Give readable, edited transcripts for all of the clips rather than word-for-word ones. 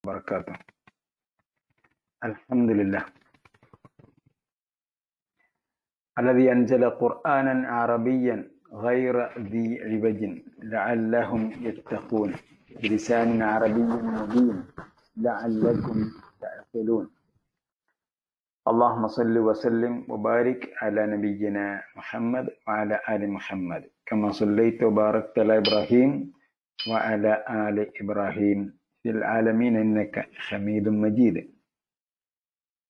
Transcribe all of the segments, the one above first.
وبركاته. الحمد لله الذي أنزل قرآنا عربيا غير ذي عوج لعلهم يتقون بلسان عربي مبين لعلكم تعقلون. اللهم صل وسلم وبارك على نبينا محمد وعلى آل محمد كما صليت وباركت على إبراهيم وعلى آل إبراهيم في العالمين إنك حميد مجيد.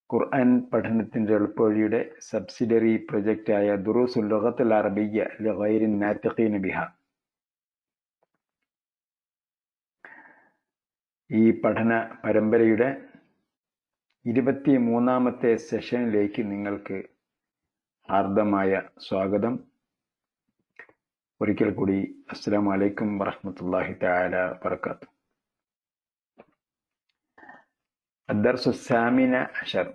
ഖുർആൻ പഠനത്തിൻ്റെ എളുപ്പവഴിയുടെ സബ്സിഡറി പ്രൊജക്റ്റായ ദുറൂസുൽ ലുഗത്തുൽ അറബിയ്യ ലിഗൈരിൻ നാതിഖീന ബിഹ, ഈ പഠന പരമ്പരയുടെ 23ാമത്തെ സെഷനിലേക്ക് നിങ്ങൾക്ക് ഹാർദമായ സ്വാഗതം. ഒരിക്കൽ കൂടി അസ്സലാമു അലൈക്കും വറഹ്മത്തുള്ളാഹി തആല വബറകാതുഹു. അദ്ദർസു സാമിന അശർ,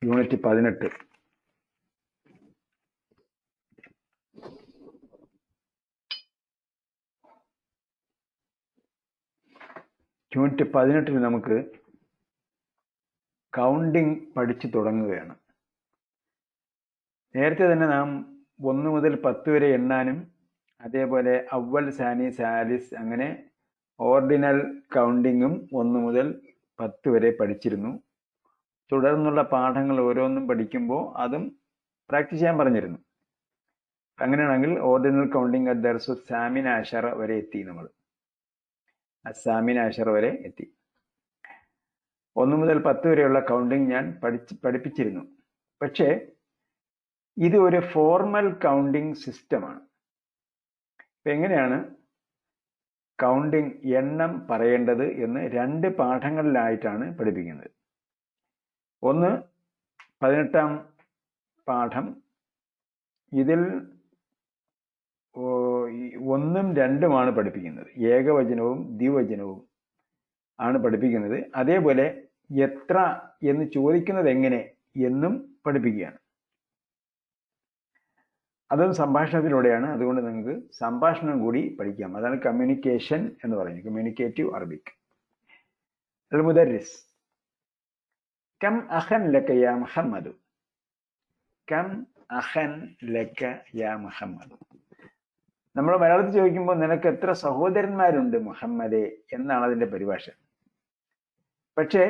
യൂണിറ്റ് 18. യൂണിറ്റ് 18 നമുക്ക് കൗണ്ടിങ് പഠിച്ചു തുടങ്ങുകയാണ്. നേരത്തെ തന്നെ നാം 1 മുതൽ 10 വരെ എണ്ണാനും അതേപോലെ അവൽ, സാനി, സാലിസ് അങ്ങനെ ഓർഡിനൽ കൗണ്ടിങ്ങും 1 മുതൽ 10 വരെ പഠിച്ചിരുന്നു. തുടർന്നുള്ള പാഠങ്ങൾ ഓരോന്നും പഠിക്കുമ്പോൾ അതും പ്രാക്ടീസ് ചെയ്യാൻ പറഞ്ഞിരുന്നു. അങ്ങനെയാണെങ്കിൽ ഓർഡിനൽ കൗണ്ടിങ് അദ്ദർസു സാമിന അശറ വരെ എത്തി. നമ്മൾ സാമിന അശറ വരെ എത്തി. 1 മുതൽ 10 വരെയുള്ള കൗണ്ടിങ് ഞാൻ പഠിപ്പിച്ചിരുന്നു. പക്ഷേ ഇത് ഒരു ഫോർമൽ കൗണ്ടിങ് സിസ്റ്റമാണ്. ഇപ്പം എങ്ങനെയാണ് കൗണ്ടിങ് എണ്ണം പറയേണ്ടത് എന്ന് 2 പാഠങ്ങളിലായിട്ടാണ് പഠിപ്പിക്കുന്നത്. ഒന്ന് 18ാം പാഠം. ഇതിൽ 1ഉം 2ഉമാണ് പഠിപ്പിക്കുന്നത്. ഏകവചനവും ദ്വിവചനവും ആണ് പഠിപ്പിക്കുന്നത്. അതേപോലെ എത്ര എന്ന് ചോദിക്കുന്നത് എങ്ങനെ എന്നും പഠിപ്പിക്കുകയാണ്. അതും സംഭാഷണത്തിലൂടെയാണ്. അതുകൊണ്ട് നിങ്ങൾക്ക് സംഭാഷണം കൂടി പഠിക്കാം. അതാണ് കമ്മ്യൂണിക്കേഷൻ എന്ന് പറയുന്നത്, കമ്മ്യൂണിക്കേറ്റീവ് അറബിക്. അൽ മുദർരിസ്: കം അഖൻ ലക യാ മുഹമ്മദ്. കം അഖൻ ലക യാ മുഹമ്മദ്. നമ്മൾ മലയാളത്തിൽ ചോദിക്കുമ്പോൾ നിനക്ക് എത്ര സഹോദരന്മാരുണ്ട് മുഹമ്മദേ എന്നാണ് അതിൻ്റെ പരിഭാഷ. പക്ഷേ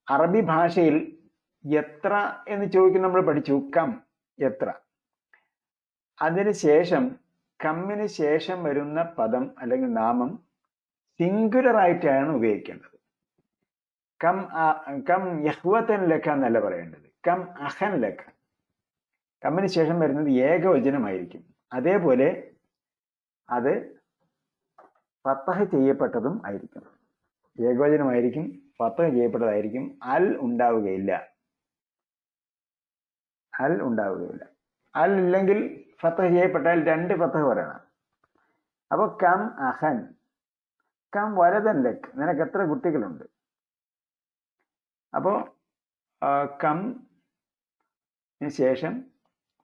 അറബി ഭാഷയിൽ എത്ര എന്ന് ചോദിക്കുന്ന നമ്മൾ പഠിച്ചു. കം, എത്ര. അതിനുശേഷം കമ്മിന് ശേഷം വരുന്ന പദം അല്ലെങ്കിൽ നാമം സിംഗുലർ ആയിട്ടാണ് ഉപയോഗിക്കേണ്ടത്. കം യഹ്വതൻ ലക എന്നല്ല പറയേണ്ടത്, കം അഖൻ ലക. കമ്മിന് ശേഷം വരുന്നത് ഏകവചനമായിരിക്കും. അതേപോലെ അത് ഫതഹ് ചെയ്യപ്പെട്ടതും ആയിരിക്കും. ഏകവചനമായിരിക്കും, ഫതഹ് ചെയ്യപ്പെട്ടതായിരിക്കും. അൽ ഉണ്ടാവുകയില്ല. അൽ ഉണ്ടാവുകയില്ല. അൽ ഇല്ലെങ്കിൽ ഫതഹ് ചെയ്യപ്പെട്ടാൽ 2 ഫതഹ് പറയണം. അപ്പോൾ കം അഹൻ, കം വലതൻ ലക്, നിനക്ക് എത്ര കുട്ടികളുണ്ട്. അപ്പോൾ കം ശേഷം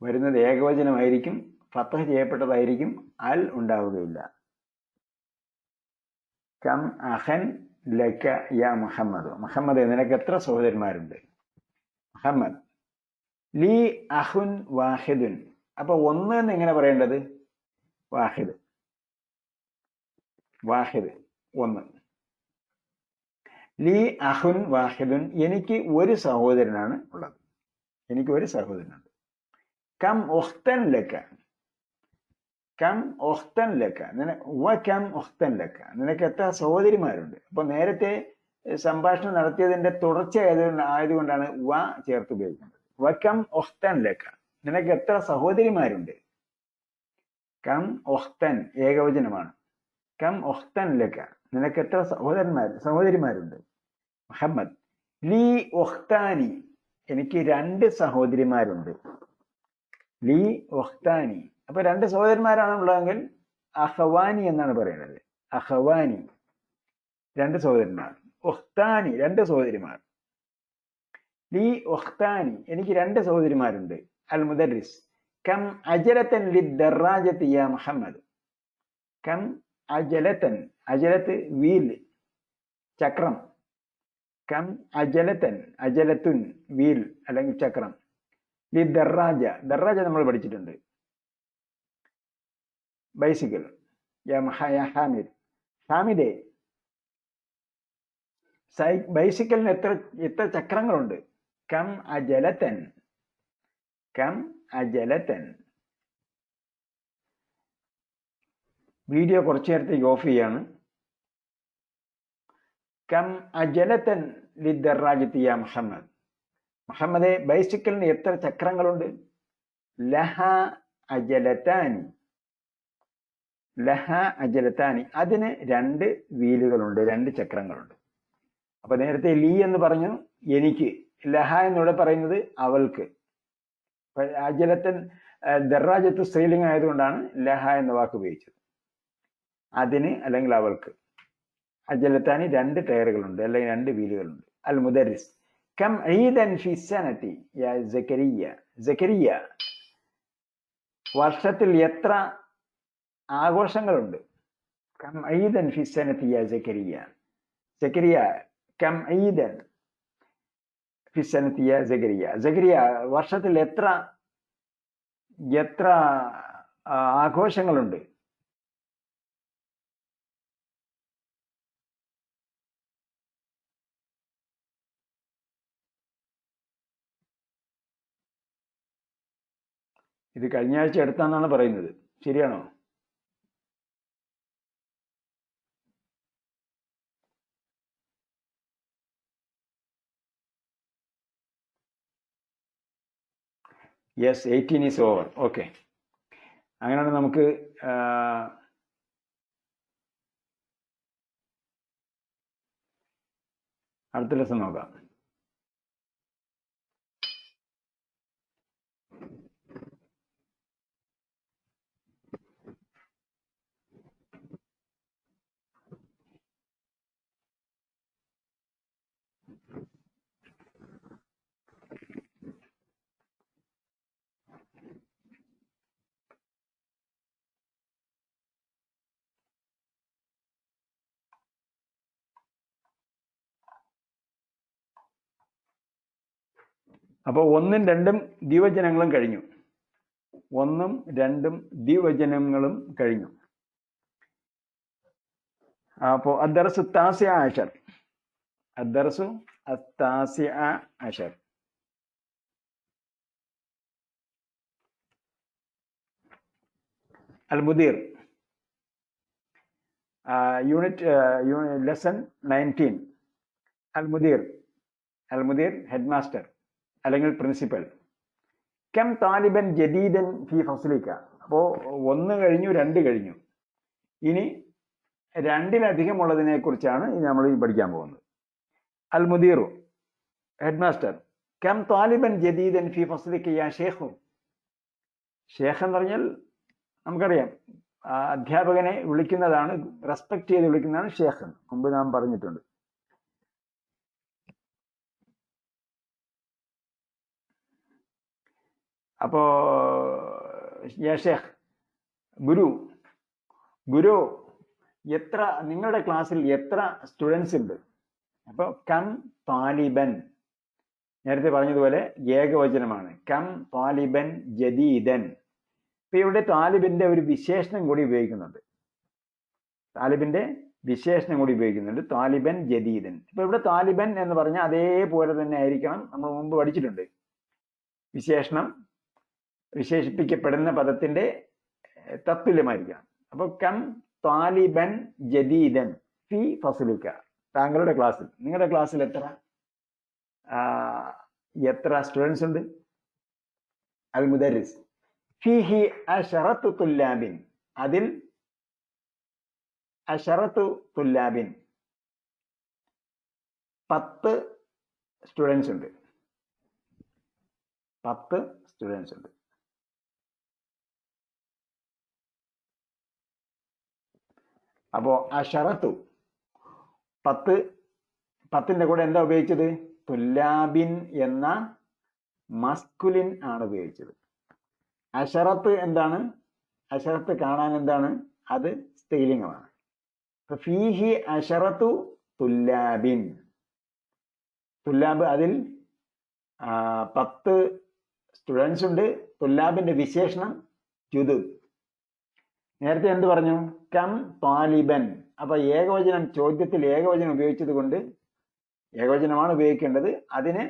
വരുന്നത് ഏകവചനമായിരിക്കും, ഫതഹ് ചെയ്യപ്പെട്ടതായിരിക്കും. അൽ ഉണ്ടാവുകയില്ല. കം അഹൻ ലക യാ മുഹമ്മദ്. മുഹമ്മദ്, നിനക്ക് എത്ര സഹോദരന്മാരുണ്ട്. മുഹമ്മദ്: ലീ അഹുൻ വാഹിദുൻ. അപ്പൊ 1 എന്ന് എങ്ങനെ പറയേണ്ടത്? വാഹിദ്, വാഹിദ് 1. ലീ അഹുൻ വാഹിദുൻ, എനിക്ക് ഒരു സഹോദരനാണ് ഉള്ളത്, എനിക്ക് ഒരു സഹോദരനുണ്ട്. കം ഉഖ്തൻ ലക. കം ഉഖ്തൻ ലക, കം ഉഖ്തൻ ലക, നിനക്ക് എത്ര സഹോദരിമാരുണ്ട്. അപ്പൊ നേരത്തെ സംഭാഷണം നടത്തിയതിന്റെ തുടർച്ച ആയതുകൊണ്ടാണ് വ ചേർത്ത് ഉപയോഗിക്കുന്നത്. വകം ഉഖ്തൻ ലക, നിനക്ക് എത്ര സഹോദരിമാരുണ്ട്. കം ഉഖ്തൻ ഏകവചനമാണ്. കം ഉഖ്തൻ ലക, നിനക്ക് എത്ര സഹോദരിമാരുണ്ട്. മുഹമ്മദ്: ലീ ഉഖ്താനി, എനിക്ക് 2 സഹോദരിമാരുണ്ട്. ലീ ഉഖ്താനി. അപ്പൊ 2 സഹോദരന്മാരാണ് ഉള്ളതെങ്കിൽ അഖവാനി എന്നാണ് പറയുന്നത്. അഖവാനി 2 സഹോദരന്മാർ. ഉഖ്താനി 2 സഹോദരിമാർ. ലീ ഉഖ്താനി, എനിക്ക് 2 സഹോദരിമാരുണ്ട്. അൽ മുദർരിസ്: കം അജലതൻ ലിദ്ദറാജതി യാ മുഹമ്മദ്. കം അജലതൻ, അജലത്ത് വീൽ, ചക്രം. കം അജലത്തൻ, അജലത്തുൻ വീൽ അല്ലെങ്കിൽ ചക്രം. ലി ദറാജ, ദറാജ നമ്മൾ പഠിച്ചിട്ടുണ്ട്. ബൈസിക്കിൾ. ഹാമിദ്, ഹാമിദേ ബൈസിക്കിളിന് എത്ര ചക്രങ്ങളുണ്ട്? കം അജലത്തൻ, കം അജലത്തൻ. വീഡിയോ കുറച്ചു നേരത്തേക്ക് ഓഫ് ചെയ്യാണ്. കം അജലത്തൻ ലിദ്ദറാജത്തി യാ മുഹമ്മദ്, മുഹമ്മദെ ബൈസിക്കിളിന് എത്ര ചക്രങ്ങളുണ്ട്? ലഹ അജലത്താനി, ലഹ അജലത്താനി, അതിന് 2 വീലുകളുണ്ട്, 2 ചക്രങ്ങളുണ്ട്. അപ്പൊ നേരത്തെ ലീ എന്ന് പറഞ്ഞു എനിക്ക്, ലഹ എന്നിവിടെ പറയുന്നത് അവൾക്ക്. അജലത്തൻ ദറാജത്ത് സ്ത്രീലിംഗം ആയതുകൊണ്ടാണ് ലഹ എന്ന വാക്ക് ഉപയോഗിച്ചത്. അതിന് അല്ലെങ്കിൽ അവൾക്ക്. അജലത്താനി 2 ടയറുകളുണ്ട് അല്ലെങ്കിൽ 2 വീലുകളുണ്ട്. അൽ മുദരിസ്, കം ഈദൻ ഫി സനതി യാ സക്കരിയ, സക്കരിയ വർഷത്തിൽ എത്ര ആഘോഷങ്ങളുണ്ട്? കം ഈദൻ ഫി സനതി യാ സക്കരിയ, സക്കരിയ കം ഈദൻ ഫി സനതി യാ സക്കരിയ, സക്കരിയ വർഷത്തിൽ എത്ര ആഘോഷങ്ങളുണ്ട്? ഇത് കഴിഞ്ഞ ആഴ്ച എടുത്താന്നാണ് പറയുന്നത്, ശരിയാണോ? Yes, 18 is over. ഓക്കെ, അങ്ങനെയാണ് നമുക്ക് അടുത്ത ലെസൺ നോക്കാം. അപ്പോൾ 1ഉം 2ഉം ദ്വിവചനങ്ങളും കഴിഞ്ഞു. 1ഉം 2ഉം ദ്വിവചനങ്ങളും കഴിഞ്ഞു. അപ്പോൾ അദ്ദർസു താസിഅ അശർ, അദ്ദർസു അത്താസിഅ അശർ. അൽ മുദീർ, ലെസൺ 19. അൽ മുദീർ, അൽ മുദീർ ഹെഡ് മാസ്റ്റർ അല്ലെങ്കിൽ പ്രിൻസിപ്പൽ. കം താലിബൻ ജദീദൻ ഫി ഫസ്ലിക. അപ്പോൾ 1 കഴിഞ്ഞു, 2 കഴിഞ്ഞു. ഇനി 2-ലധികം ഉള്ളതിനെ കുറിച്ചാണ് നമ്മൾ പഠിക്കാൻ പോകുന്നത്. അൽ മുദീറു ഹെഡ് മാസ്റ്റർ, കം താലിബൻ ജദീദൻ ഫി ഫസ്ലിക യാ ഷേഖു. ഷേഖ് എന്ന് പറഞ്ഞാൽ നമുക്കറിയാം, അധ്യാപകനെ വിളിക്കുന്നതാണ്, റെസ്പെക്ട് ചെയ്ത് വിളിക്കുന്നതാണ് ഷേഖ്. മുമ്പ് നാം പറഞ്ഞിട്ടുണ്ട്. അപ്പോ യാ ഷേഖ്, ഗുരു, ഗുരു എത്ര, നിങ്ങളുടെ ക്ലാസ്സിൽ എത്ര സ്റ്റുഡൻസ് ഉണ്ട്? അപ്പോൾ കം താലിബൻ, നേരത്തെ പറഞ്ഞതുപോലെ ഏകവചനമാണ്. കം താലിബൻ ജദീദൻ. ഇപ്പൊ ഇവിടെ താലിബിന്റെ ഒരു വിശേഷണം കൂടി ഉപയോഗിക്കുന്നുണ്ട്, താലിബിന്റെ വിശേഷണം കൂടി ഉപയോഗിക്കുന്നുണ്ട്, താലിബൻ ജദീദൻ. ഇപ്പൊ ഇവിടെ താലിബൻ എന്ന് പറഞ്ഞാൽ അതേപോലെ തന്നെ ആയിരിക്കണം, നമ്മൾ മുമ്പ് പഠിച്ചിട്ടുണ്ട്. വിശേഷണം വിശേഷിപ്പിക്കപ്പെടുന്ന പദത്തിന്റെ തത്തുല്യമായിരിക്കണം. അപ്പൊ കം താലിബൻ ജദീദൻ ഫി ഫസ്ലിക, താങ്കളുടെ ക്ലാസ്സിൽ, നിങ്ങളുടെ ക്ലാസ്സിൽ എത്ര സ്റ്റുഡൻസ് ഉണ്ട്? അൽ മുദരിസ്, ഫീഹി അശറത്തു തുല്ലാബിൻ, അതിൽ അശറത്തു തുല്ലാബിൻ 10 സ്റ്റുഡൻസ് ഉണ്ട്, 10 സ്റ്റുഡൻസ് ഉണ്ട്. അപ്പോ അശറത്തു 10, 10ന്റെ കൂടെ എന്താ ഉപയോഗിച്ചത്? തുല്ലാബിൻ എന്ന മസ്കുലിൻ ആണ് ഉപയോഗിച്ചത്. അശറത്ത് എന്താണ്? അശറത്ത് കാണാൻ എന്താണ്? അത് സ്ത്രീലിംഗമാണ്. ഫീഹി അശറത്തു തുല്ലാബിൻ. തുല്ലാബ് അതിൽ 10 സ്റ്റുഡൻസ് ഉണ്ട്. തുല്ലാബിന്റെ വിശേഷണം ജുദുദ്. നേരത്തെ എന്ത് പറഞ്ഞു? കം താലിബൻ. അപ്പൊ ഏകവചനം, ചോദ്യത്തിൽ ഏകവചനം ഉപയോഗിച്ചത് കൊണ്ട് ഏകവചനമാണ് ഉപയോഗിക്കേണ്ടത്. അതിന്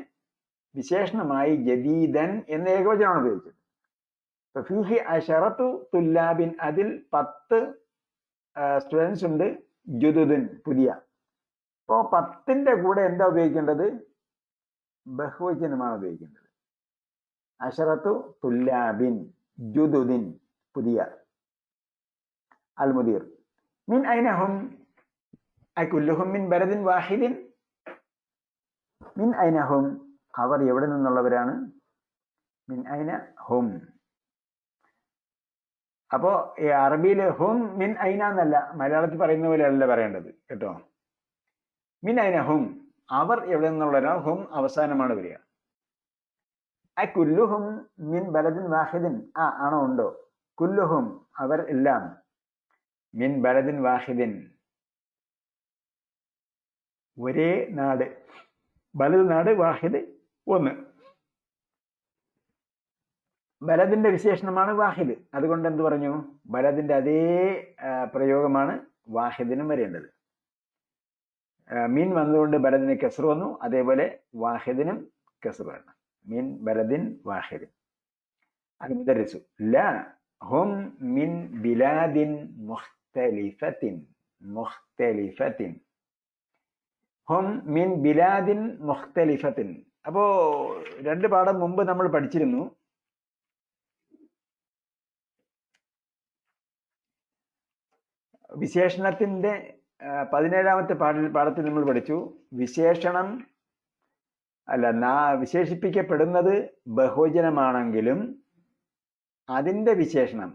വിശേഷണമായി ജദീദൻ എന്ന ഏകവചനമാണ് ഉപയോഗിച്ചത്. ഫീഹി അശറത്തു തുല്ലാബിൻ, അതിൽ 10 സ്റ്റുഡൻസ് ഉണ്ട്. ജുദുദുൻ, പുതിയ. അപ്പോ 10ന്റെ കൂടെ എന്താ ഉപയോഗിക്കേണ്ടത്? ബഹുവചനമാണ് ഉപയോഗിക്കേണ്ടത്. അശറത്തു തുല്ലാബിൻ ജുദുദിൻ, പുതിയ. അൽ മുദീർ മിൻ ഐന ഹും അകുല്ലുഹും മിൻ ബലദിൻ വാഹിദിൻ. മിൻ ഐന ഹും, അവർ എവിടെ നിന്നുള്ളവരാണ്? മിൻ ഐന ഹും. അപ്പോ ഈ അറബിയില് ഹും മിൻ ഐന എന്നല്ല, മലയാളത്തിൽ പറയുന്ന പോലെയല്ല പറയേണ്ടത് കേട്ടോ. മിൻ ഐന ഹും, അവർ എവിടെ നിന്നുള്ളവരാണ്? ഹും അവസാനമാണ് വരിക. കുല്ലുഹും മിൻ ബലദിൻ വാഹിദിൻ, ആണോ ഉണ്ടോ? കുല്ലുഹും, അവർ എല്ലാം. മിൻ ബലദിൻ വാഹിദിൻ, ഒരേ നാട്. ബലദ് നാട്, വാഹിദ് ഒന്ന്. ബലദിന്റെ വിശേഷണമാണ് വാഹിദ്. അതുകൊണ്ട് എന്ത് പറഞ്ഞു? ബലദിന്റെ അതേ പ്രയോഗമാണ് വാഹിദിനും വരേണ്ടത്. മീൻ വന്നതുകൊണ്ട് ബലദിന് കെസ്ർ വന്നു. അതേപോലെ വാഹിദിനും കെസ്ർ വേണം. മിൻ ബലദിൻ വാഹിദ്. അൽ മുദർരിസു ലാ ഹും മിൻ ബിലാദിൻ മുഖ്തലിഫത്തിൻ. മുഖ്തലിഫത്തിൻ, ഹും മിൻ ബിലാദിൻ മുഖ്തലിഫത്തിൻ. അപ്പോ 2 പാഠം മുമ്പ് നമ്മൾ പഠിച്ചിരുന്നു. വിശേഷണത്തിന്റെ 17ാമത്തെ പാഠത്തിൽ നമ്മൾ പഠിച്ചു. വിശേഷണം വിശേഷിപ്പിക്കപ്പെടുന്നത് ബഹുവചനമാണെങ്കിലും അതിന്റെ വിശേഷണം,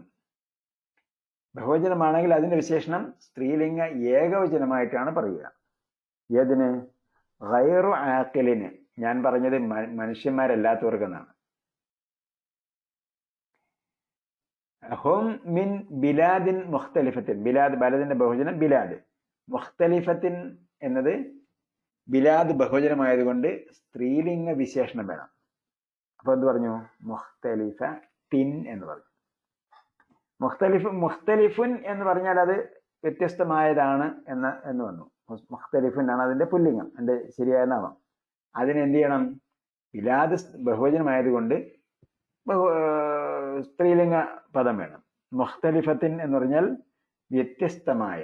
ബഹുവചനമാണെങ്കിൽ അതിന്റെ വിശേഷണം സ്ത്രീലിംഗ ഏകവചനമായിട്ടാണ് പറയുക. ഏതിന്? ഗൈറു ആഖിലിന്. ഞാൻ പറഞ്ഞത് മനുഷ്യന്മാരല്ലാത്തവർക്കെന്നാണ്. ഹും മിൻ ബിലാദിൻ മുഖ്തലിഫത്തിൻ. ബിലാദ് ബലദിന്റെ ബഹുവചനം ബിലാദ്. മുഖ്തലിഫത്തിൻ എന്നത് ബിലാദ് ബഹുവചനമായതുകൊണ്ട് സ്ത്രീലിംഗ വിശേഷണം വേണം. അപ്പൊ എന്ത് പറഞ്ഞു? മുഖ്തലിഫ തിൻ എന്ന് പറഞ്ഞു. മുഖ്തലിഫുൻ എന്ന് പറഞ്ഞാൽ അത് വ്യത്യസ്തമായതാണ് എന്ന് വന്നു. മുഖ്തലിഫുൻ ആണ് അതിന്റെ പുല്ലിംഗം, അതിന്റെ ശരിയായ നാമം. അതിനെന്ത് ചെയ്യണം? ബിലാദ് ബഹുവചനമായതുകൊണ്ട് സ്ത്രീലിംഗ പദം വേണം. മുഖ്തലിഫത്തിൻ എന്ന് പറഞ്ഞാൽ വ്യത്യസ്തമായ.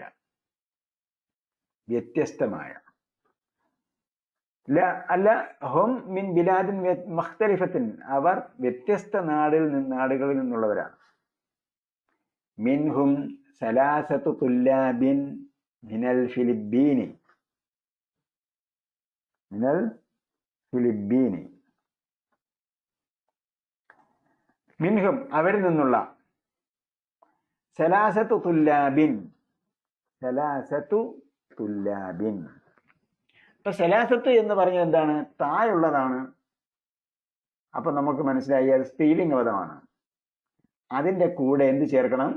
അല്ല, ഹും മിൻ ബിലാദിൻ മുഖ്തലിഫത്തിൻ, അവർ വ്യത്യസ്ത നാടുകളിൽ നിന്നുള്ളവരാണ്. മിൻഹും സലാസത്തു തുല്ലാബിൻ മിനൽ ഫിലിപ്പീനി. മിൻഹും, അവരിൽ നിന്നുള്ള. സലാസത്തു തുല്ലാബിൻ. ഇപ്പൊ സലാസത്ത് എന്ന് പറഞ്ഞത് എന്താണ്? താഴുള്ളതാണ്. അപ്പൊ നമുക്ക് മനസ്സിലായി അത് സ്ത്രീലിംഗ പദമാണ്. അതിന്റെ കൂടെ എന്ത് ചേർക്കണം?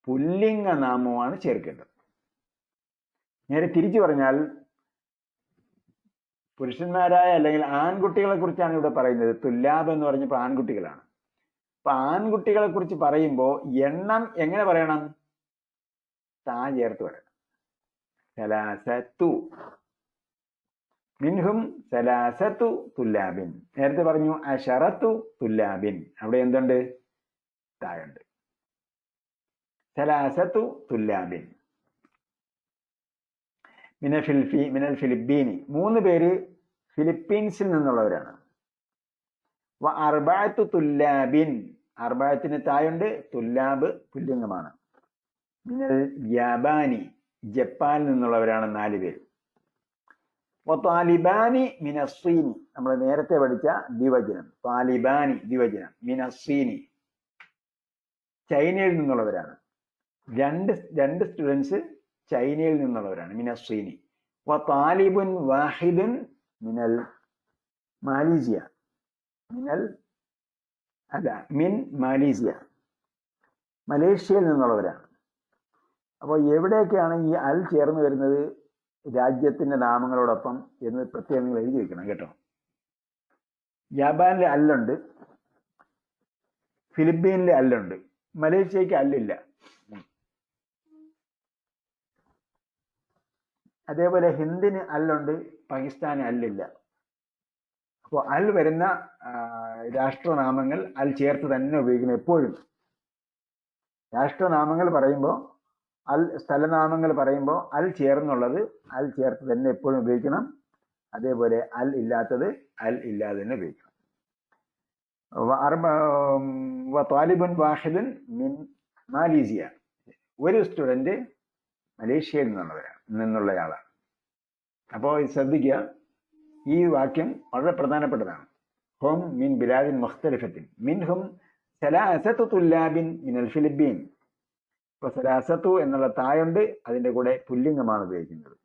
പുല്ലിംഗ നാമമാണ് ചേർക്കേണ്ടത്. നേരെ തിരിച്ചു പറഞ്ഞാൽ പുരുഷന്മാരായ അല്ലെങ്കിൽ ആൺകുട്ടികളെ കുറിച്ചാണ് ഇവിടെ പറയുന്നത്. തുല്ലാബ് എന്ന് പറഞ്ഞപ്പോൾ ആൺകുട്ടികളാണ്. അപ്പൊ ആൺകുട്ടികളെ കുറിച്ച് പറയുമ്പോൾ എണ്ണം എങ്ങനെ പറയണം? താ ചേർത്ത് പറയണം. സലാസത്തു. മിൻഹും സലാസത്തു തുല്ലാബിൻ. നേരത്തെ പറഞ്ഞു അശറത്തു തുല്ലാബിൻ. അവിടെ എന്തുണ്ട്? തായുണ്ട്. സലാസത്തു തുല്ലാബിൻ മിനൽ ഫിലിപ്പീനി. 3 പേര് ഫിലിപ്പീൻസിൽ നിന്നുള്ളവരാണ്. അർബഅത്തു തുല്ലാബിൻ. അർബഅത്തിന് തായുണ്ട്. തുല്ലാബ് പുല്ലിംഗമാണ്. മിനൽ യാബാനി. ജപ്പാനിൽ നിന്നുള്ളവരാണ് 4 പേര്. താലിബാനി മിനസ്സീനി. നമ്മൾ നേരത്തെ പഠിച്ച ദ്വിവചനം. താലിബാനി ദ്വിവചനം. മിനസ്സീനി, ചൈനയിൽ നിന്നുള്ളവരാണ്. 2 സ്റ്റുഡൻസ് ചൈനയിൽ നിന്നുള്ളവരാണ്. മിനസ്സീനി. താലിബുൻ വാഹിദുൻ മിനൽ മാലേഷ്യ. മിൻ മാലേഷ്യ, മലേഷ്യയിൽ നിന്നുള്ളവരാണ്. അപ്പോൾ എവിടെയൊക്കെയാണ് ഈ അൽ ചേർന്ന് വരുന്നത് രാജ്യത്തിന്റെ നാമങ്ങളോടൊപ്പം എന്ന് പ്രത്യേകം നിങ്ങൾ എഴുതി വെക്കണം കേട്ടോ. ജാപ്പാനിലെ അല്ലുണ്ട്, ഫിലിപ്പീനിലെ അല്ലുണ്ട്, മലേഷ്യക്ക് അല്ലില്ല. അതേപോലെ ഹിന്ദിന് അല്ലുണ്ട്, പാകിസ്ഥാന് അല്ലില്ല. അപ്പോൾ അൽ വരുന്ന രാഷ്ട്രനാമങ്ങൾ അൽ ചേർത്ത് തന്നെ ഉപയോഗിക്കണം എപ്പോഴും. രാഷ്ട്രനാമങ്ങൾ പറയുമ്പോൾ അൽ, സ്ഥലനാമങ്ങൾ പറയുമ്പോൾ അൽ ചേർന്നുള്ളത് അൽ ചേർത്ത് തന്നെ എപ്പോഴും ഉപയോഗിക്കണം. അതേപോലെ അൽ ഇല്ലാത്തത് അൽ ഇല്ലാതെ തന്നെ ഉപയോഗിക്കണം. താലിബുൻ വാഹിദുൻ മിൻ മാലീസിയ, ഒരു സ്റ്റുഡന്റ് മലേഷ്യയിൽ നിന്നുള്ളയാളാണ്. അപ്പോൾ ഇത് ശ്രദ്ധിക്കുക, ഈ വാക്യം വളരെ പ്രധാനപ്പെട്ടതാണ്. ഹും മിൻ ബിലാദിൻ മുഖ്തലിഫത്തിൻ മിൻഹും സലാസത്തു തുല്ലാബിൻ മിനൽ ഫിലിപ്പീൻ. ഇപ്പൊ സലാസത്തു എന്നുള്ള തായുണ്ട്, അതിന്റെ കൂടെ പുല്ലിംഗമാണ് ഉപയോഗിക്കുന്നത്.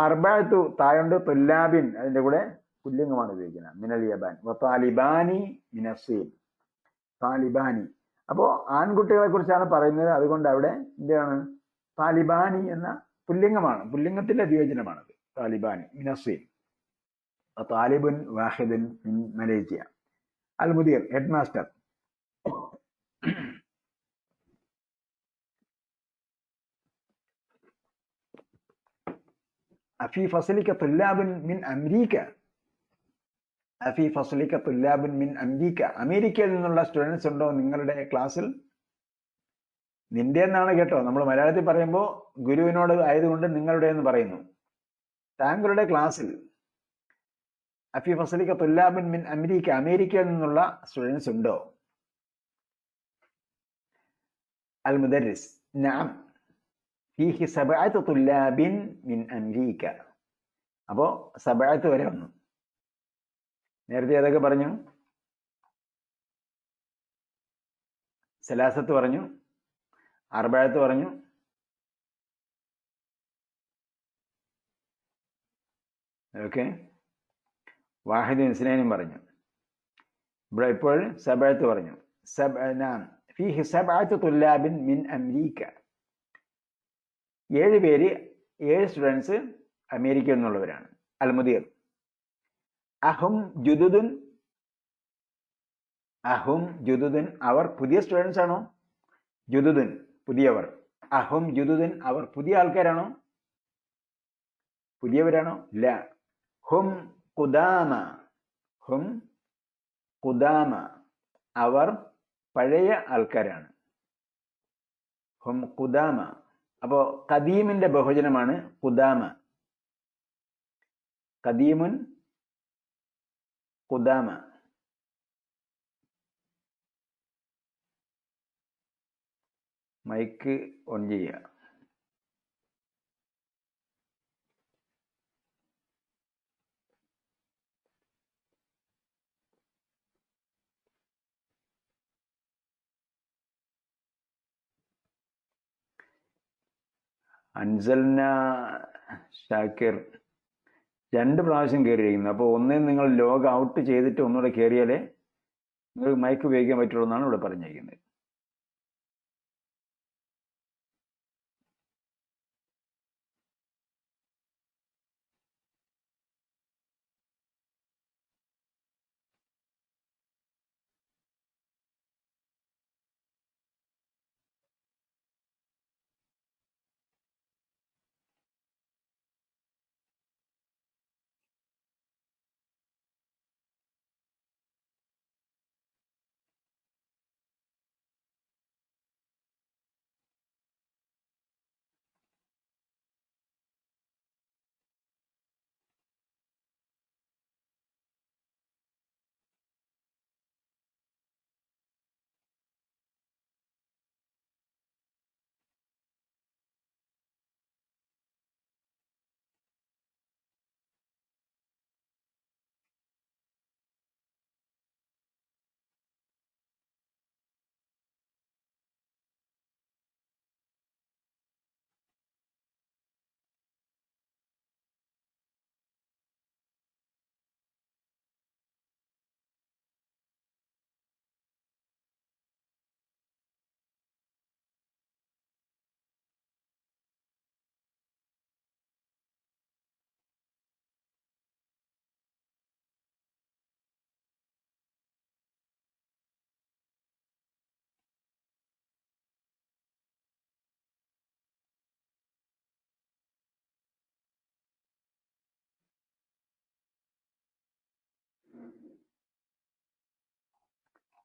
അർബഅത്തു തായുണ്ട്, തുല്ലാബിൻ അതിന്റെ കൂടെ പുല്ലിംഗമാണ് ഉപയോഗിക്കുന്നത്. മിനൽ യബാൻ. Talibani മിനസ്സീൻ, Talibani. അപ്പോ ആൺകുട്ടികളെ കുറിച്ചാണ് പറയുന്നത്, അതുകൊണ്ട് അവിടെ എന്താണ് താലിബാനി എന്ന പുല്ലിംഗമാണ്, പുല്ലിംഗത്തിന്റെ വിയോജനമാണത്. താലിബാനി മിനസ്സീൻ. താലിബുൻ വാഹിദുൻ മിൻ മലേഷ്യ. അൽ മുദീർ, ഹെഡ് മാസ്റ്റർ. അഫി ഫസലിക തുല്ലാബുൻ മിൻ അമേരിക്ക. അഫി ഫസലിക തുല്ലാബുൻ മിൻ അമേരിക്ക. അമേരിക്കയിൽ നിന്നുള്ള സ്റ്റുഡൻസ് ഉണ്ടോ നിങ്ങളുടെ ക്ലാസ്സിൽ? നിന്റെ എന്നാണ് കേട്ടോ. നമ്മൾ മലയാളത്തിൽ പറയുമ്പോൾ ഗുരുവിനോട് ആയതുകൊണ്ട് നിങ്ങളുടെ എന്ന് പറയുന്നു. താങ്കളുടെ ക്ലാസ്സിൽ അഫി ഫസലിക തുല്ലാബുൻ മിൻ അമേരിക്ക, അമേരിക്കയിൽ നിന്നുള്ള സ്റ്റുഡൻസ് ഉണ്ടോ? അൽ മുദർരിസ് നഅം ഫീഹി സബഅത്തു തുല്ലാബിൻ മിൻ അമേരിക്ക. അപ്പോ സബഅത്ത് വരെ വന്നു. നേരത്തെ ഏതൊക്കെ പറഞ്ഞു? സലാസത്ത് പറഞ്ഞു, അർബഅത്ത് പറഞ്ഞു, ഓക്കെ, വാഹിദുൻ ഇസ്നൈനും പറഞ്ഞു. ഇവിടെ ഇപ്പോൾ സബഅത്ത് പറഞ്ഞു. ഫീഹി സബഅത്തു തുല്ലാബിൻ മിൻ അമേരിക്ക. 7 പേര്, 7 സ്റ്റുഡൻസ് അമേരിക്കയിൽ നിന്നുള്ളവരാണ്. അൽ മുദീർ അഹും ജുദുദുൻ. അഹും ജുദുദുൻ, അവർ പുതിയ സ്റ്റുഡൻസ് ആണോ? ജുദുദുൻ പുതിയവർ. അഹും ജുദുദുൻ, അവർ പുതിയ ആൾക്കാരാണോ? പുതിയവരാണോ? ല. ഹും ഖുദാമ. ഹും ഖുദാമ, അവർ പഴയ ആൾക്കാരാണ്. ഹും ഖുദാമ. അപ്പോ ഖദീമിന്റെ ബഹുജനമാണ് ഖുദാമ. ഖദീമുൻ ഖുദാമ. മൈക്ക് ഓൺ ചെയ്യുക. അൻസൽന ഷാക്കിർ 2 പ്രാവശ്യം കയറിയിരിക്കുന്നു. അപ്പോൾ ഒന്നേ നിങ്ങൾ ലോഗ് ഔട്ട് ചെയ്തിട്ട് ഒന്നുകൂടെ കയറിയാലേ നിങ്ങൾക്ക് മൈക്ക് ഉപയോഗിക്കാൻ പറ്റുള്ളൂ എന്നാണ് ഇവിടെ പറഞ്ഞിരിക്കുന്നത്.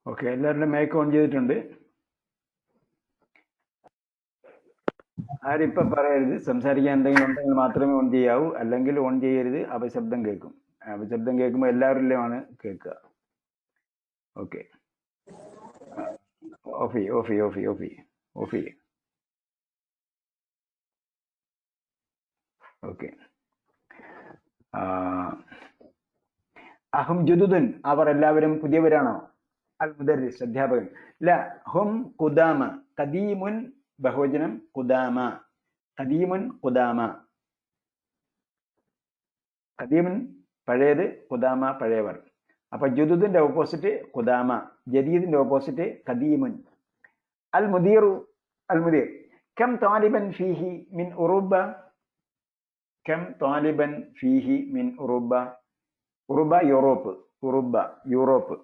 ഓക്കെ, എല്ലാവരുടെ മൈക്ക് ഓൺ ചെയ്തിട്ടുണ്ട്. ആരിപ്പം പറയരുത്. സംസാരിക്കാൻ എന്തെങ്കിലും ഉണ്ടെങ്കിൽ മാത്രമേ ഓൺ ചെയ്യാവൂ, അല്ലെങ്കിൽ ഓൺ ചെയ്യരുത്. അപശബ്ദം കേൾക്കും. അപശബ്ദം കേൾക്കുമ്പോൾ എല്ലാവരിലുമാണ് കേൾക്കുക. ഓക്കെ, ഓഫ് ചെയ്യ്, ഓഫ് ചെയ്യ്, ഓഫ് ചെയ്യ്, ഓഫ് ചെയ്യ്, ഓഫ് ചെയ്യ്. ഓക്കെ. അഹം ജുദുദുൻ, അവർ എല്ലാവരും പുതിയവരാണോ? അൽ മുദർരിസ്, അധ്യാപകൻ. ല ഹും ഖുദാമ. ഖദീമുൻ ബഹുവചനം, ഖുദാമ. ഖദീമുൻ ഖുദാമ. ഖദീമുൻ പഴയത്, ഖുദാമ പഴയവർ. അപ്പൊ ജുദുദിന്റെ ഓപ്പോസിറ്റ് ഖുദാമ, ജദീദിന്റെ ഓപ്പോസിറ്റ് ഖദീമുൻ. അൽ മുദീറു, അൽ മുദീർ. കം താലിബൻ ഫീഹി മിൻ ഉറുബ. കം താലിബൻ ഫീഹി മിൻ ഉറുബ. ഉറുബ യൂറോപ്പ്, ഉറുബ യൂറോപ്പ്.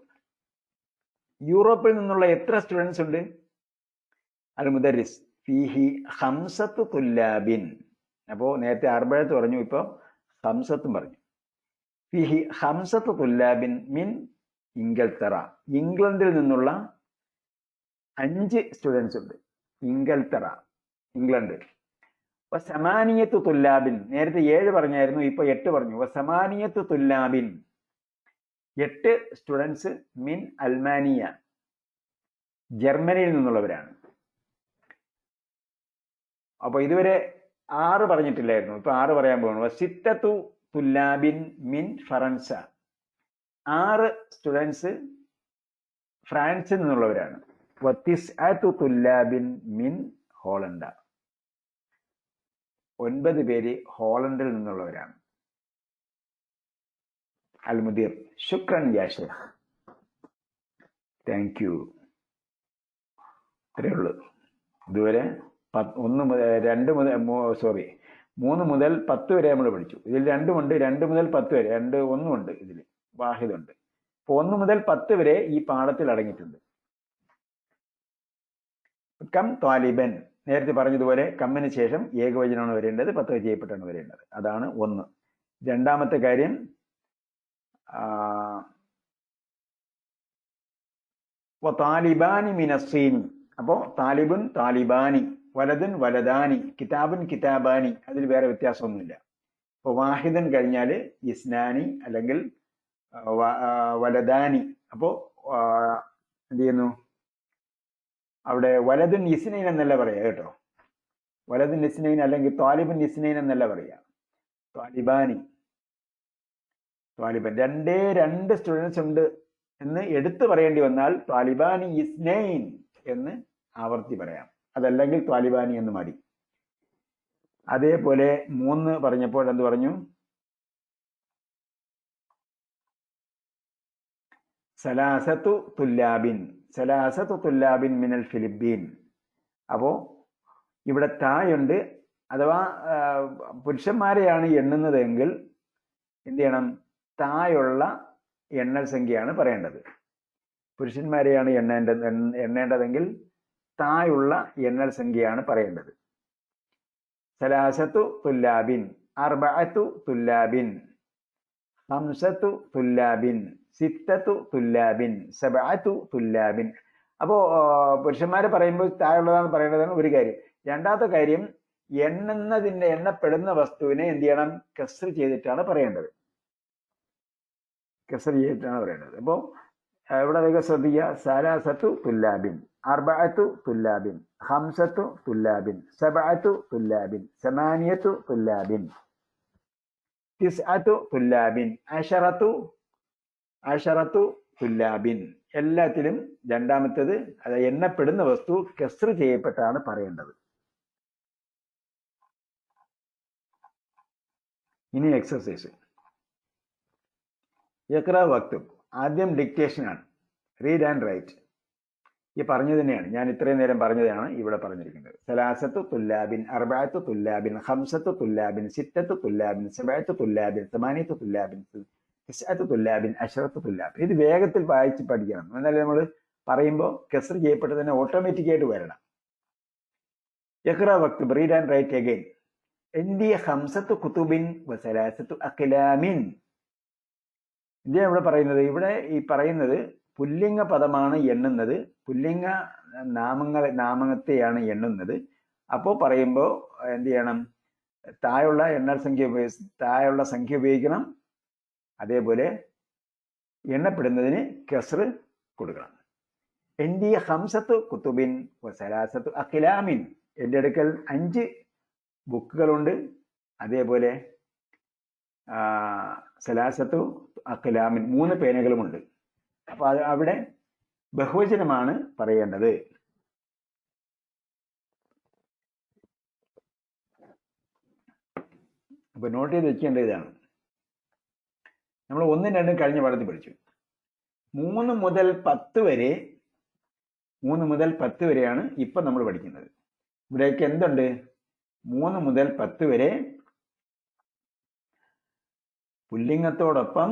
യൂറോപ്പിൽ നിന്നുള്ള എത്ര സ്റ്റുഡൻസ് ഉണ്ട്? അൽ മുദർരിസ് ഫീഹി ഖംസത്തു തുല്ലാബിൻ. അപ്പോൾ നേരത്തെ അർബഅത്ത് പറഞ്ഞു, ഇപ്പോൾ ഖംസത്തും പറഞ്ഞു. ഫീഹി ഖംസത്തു തുല്ലാബിൻ മിൻ ഇംഗൽത്തറ. ഇംഗ്ലണ്ടിൽ നിന്നുള്ള 5 സ്റ്റുഡൻസ് ഉണ്ട്. ഇംഗൽത്തറ, ഇംഗ്ലണ്ട്. വസമാനിയത്തു തുല്ലാബിൻ, നേരത്തെ 7 പറഞ്ഞായിരുന്നു, ഇപ്പൊ 8 പറഞ്ഞു. വസമാനിയത്തു തുല്ലാബിൻ, 8 സ്റ്റുഡൻസ് മിൻ അൽമാനിയ, ജർമ്മനിയിൽ നിന്നുള്ളവരാണ്. അപ്പൊ ഇതുവരെ 6 പറഞ്ഞിട്ടില്ലായിരുന്നു, ഇപ്പൊ 6 പറയാൻ പോകുന്നു. വസിത്തത്തു തുല്ലാബിൻ മിൻ ഫറൻസ, 6 സ്റ്റുഡൻസ് ഫ്രാൻസിൽ നിന്നുള്ളവരാണ്. വത്തിസ്അത്തു തുല്ലാബിൻ മിൻ ഹോളണ്ട, 9 പേര് ഹോളണ്ടിൽ നിന്നുള്ളവരാണ്. അൽ മുദീർ ശുക്രൻ യാ ശൈഖ്, താങ്ക് യു. ഇത്രയേ ഉള്ളൂ. ഇതുവരെ 3 മുതൽ 10 വരെ നമ്മൾ പഠിച്ചു. ഇതിൽ 2 ഉണ്ട്, 2 മുതൽ 10 വരെ, 1 ഉണ്ട്, ഇതിൽ വാഹിദുണ്ട്. അപ്പൊ 1 മുതൽ 10 വരെ ഈ പാഠത്തിൽ അടങ്ങിയിട്ടുണ്ട്. കം ത്വാലിബൻ, നേരത്തെ പറഞ്ഞതുപോലെ കമ്മിന് ശേഷം ഏകവചനമാണ് വരേണ്ടത്, 10 ചെയ്യപ്പെട്ടാണ് വരേണ്ടത്. അതാണ് 1. രണ്ടാമത്തെ കാര്യം, താലിബാനി മിനസ്സീനി. അപ്പോ താലിബുൻ താലിബാനി, വലതുൻ വലദാനി, കിതാബുൻ കിതാബാനി, അതിൽ വേറെ വ്യത്യാസമൊന്നുമില്ല. അപ്പോൾ വാഹിദൻ കഴിഞ്ഞാൽ ഇസ്നാനി അല്ലെങ്കിൽ വലദാനി. അപ്പോൾ എന്ത് ചെയ്യുന്നു? അവിടെ വലതുൻ ഇസ്നൈൻ എന്നല്ല പറയാ കേട്ടോ. വലതുൻ ഇസ്നൈൻ അല്ലെങ്കിൽ താലിബുൻ ഇസ്നൈൻ എന്നല്ല പറയാ. താലിബാനി, താലിബൻ. 2 സ്റ്റുഡൻസ് ഉണ്ട് എന്ന് എടുത്തു പറയേണ്ടി വന്നാൽ താലിബാനി ഇസ്നൈൻ എന്ന് ആവർത്തി പറയാം. അതല്ലെങ്കിൽ താലിബാനി എന്ന് മതി. അതേപോലെ 3 പറഞ്ഞപ്പോൾ എന്ത് പറഞ്ഞു? സലാസത്തു തുല്ലാബിൻ, സലാസത്തു തുല്ലാബിൻ മിനൽ ഫിലിപ്പീൻ. അപ്പോ ഇവിടെ തായുണ്ട്. അഥവാ പുരുഷന്മാരെയാണ് എണ്ണുന്നതെങ്കിൽ എന്ത് ചെയ്യണം? തായുള്ള എണ്ണൽ സംഖ്യയാണ് പറയേണ്ടത്. പുരുഷന്മാരെയാണ് എണ്ണേണ്ടതെങ്കിൽ തായുള്ള എണ്ണൽ സംഖ്യയാണ് പറയേണ്ടത്. സലാസത്തു തുല്ലാബിൻ, അർബഅത്തു തുല്ലാബിൻ, ഹംസത്തു തുല്ലാബിൻ, സിത്തത്തു തുല്ലാബിൻ, സബഅത്തു തുല്ലാബിൻ. അപ്പോ പുരുഷന്മാരെ പറയുമ്പോൾ താഴെയുള്ളതാണ് പറയേണ്ടതാണ് ഒരു കാര്യം. രണ്ടാമത്തെ കാര്യം, എണ്ണപ്പെടുന്ന വസ്തുവിനെ എന്ത് ചെയ്യണം? കസ്ർ ചെയ്തിട്ടാണ് പറയേണ്ടത്. കസ്ർ ചെയ്തിട്ടാണ് പറയേണ്ടത്. അപ്പോ ഇവിടെ അതൊക്കെ ശ്രദ്ധിക്കുക. സലാസത്തു തുല്ലാബിൻ, അർബഅത്തു തുല്ലാബിൻ, ഹംസത്തു തുല്ലാബിൻ, സബഅത്തു തുല്ലാബിൻ, സമാനിയത്തു തുല്ലാബിൻ, തിസ്അത്തു തുല്ലാബിൻ, അശറത്തു തുല്ലാബിൻ. എല്ലാത്തിലും രണ്ടാമത്തേത്, അത് എണ്ണപ്പെടുന്ന വസ്തു കസ്ർ ചെയ്യപ്പെട്ടാണ് പറയേണ്ടത്. ഇനി എക്സർസൈസ്. യഖ്റ വക്തുബ്, ആദ്യം ഡിക്റ്റേഷനാണ്. Read and right. ഈ പറഞ്ഞു തന്നെയാണ്, ഞാൻ ഇത്രയും നേരം പറഞ്ഞതാണ് ഇവിടെ പറഞ്ഞിരിക്കുന്നത്. സലാസത്തു തുല്ലാബിൻ, അർബഅത്തു തുല്ലാബിൻ, ഖംസത്തു തുല്ലാബിൻ, സിത്തത്തു തുല്ലാബിൻ, സബഅത്തു തുല്ലാബിൻ, സമാനിയത്തു തുല്ലാബിൻ, തിസ്അത്തു തുല്ലാബിൻ, അശറത്തു തുല്ലാബിൻ. ഇത് വേഗത്തിൽ വായിച്ച് പഠിക്കണം. എന്നാലും നമ്മൾ പറയുമ്പോൾ കസ്ർ ചെയ്യപ്പെട്ട് തന്നെ ഓട്ടോമാറ്റിക്കായിട്ട് വരണം. യഖ്റ വക്തുബ്, റീഡ് ആൻഡ് റൈറ്റ് അഗൈൻ. ഇന്ത്യ ഖംസത്തു കുതുബിൻ വസലാസത്തു അഖ്ലാമിൻ. ഇന്ത്യ ഇവിടെ പറയുന്നത്, ഇവിടെ ഈ പറയുന്നത് പുല്ലിംഗ പദമാണ് എണ്ണുന്നത്, പുല്ലിംഗ നാമത്തെയാണ് എണ്ണുന്നത്. അപ്പോൾ പറയുമ്പോൾ എന്ത് ചെയ്യണം? താഴെയുള്ള താഴെയുള്ള സംഖ്യ ഉപയോഗിക്കണം. അതേപോലെ എണ്ണപ്പെടുന്നതിന് കസ്റ് കൊടുക്കണം. എൻ്റെ ഹംസത്തു കുത്തുബിൻ വസലാസത്തു അഖിലാമിൻ, എൻ്റെ അടുക്കൽ 5 ബുക്കുകളുണ്ട്, അതേപോലെ സലാസത്തു അഖിലാമിൻ 3 പേനകളുമുണ്ട്. അപ്പൊ അവിടെ ബഹുവചനമാണ് പറയേണ്ടത്. അപ്പൊ നോട്ട് ചെയ്ത് വെക്കേണ്ടത് ഇതാണ്. നമ്മൾ 1, 2 കഴിഞ്ഞ പാഠത്തിൽ പഠിച്ചു. 3 മുതൽ 10 വരെയാണ് ഇപ്പൊ നമ്മൾ പഠിക്കുന്നത്. ഇവിടേക്ക് എന്തുണ്ട്? 3 മുതൽ 10 വരെ പുല്ലിംഗത്തോടൊപ്പം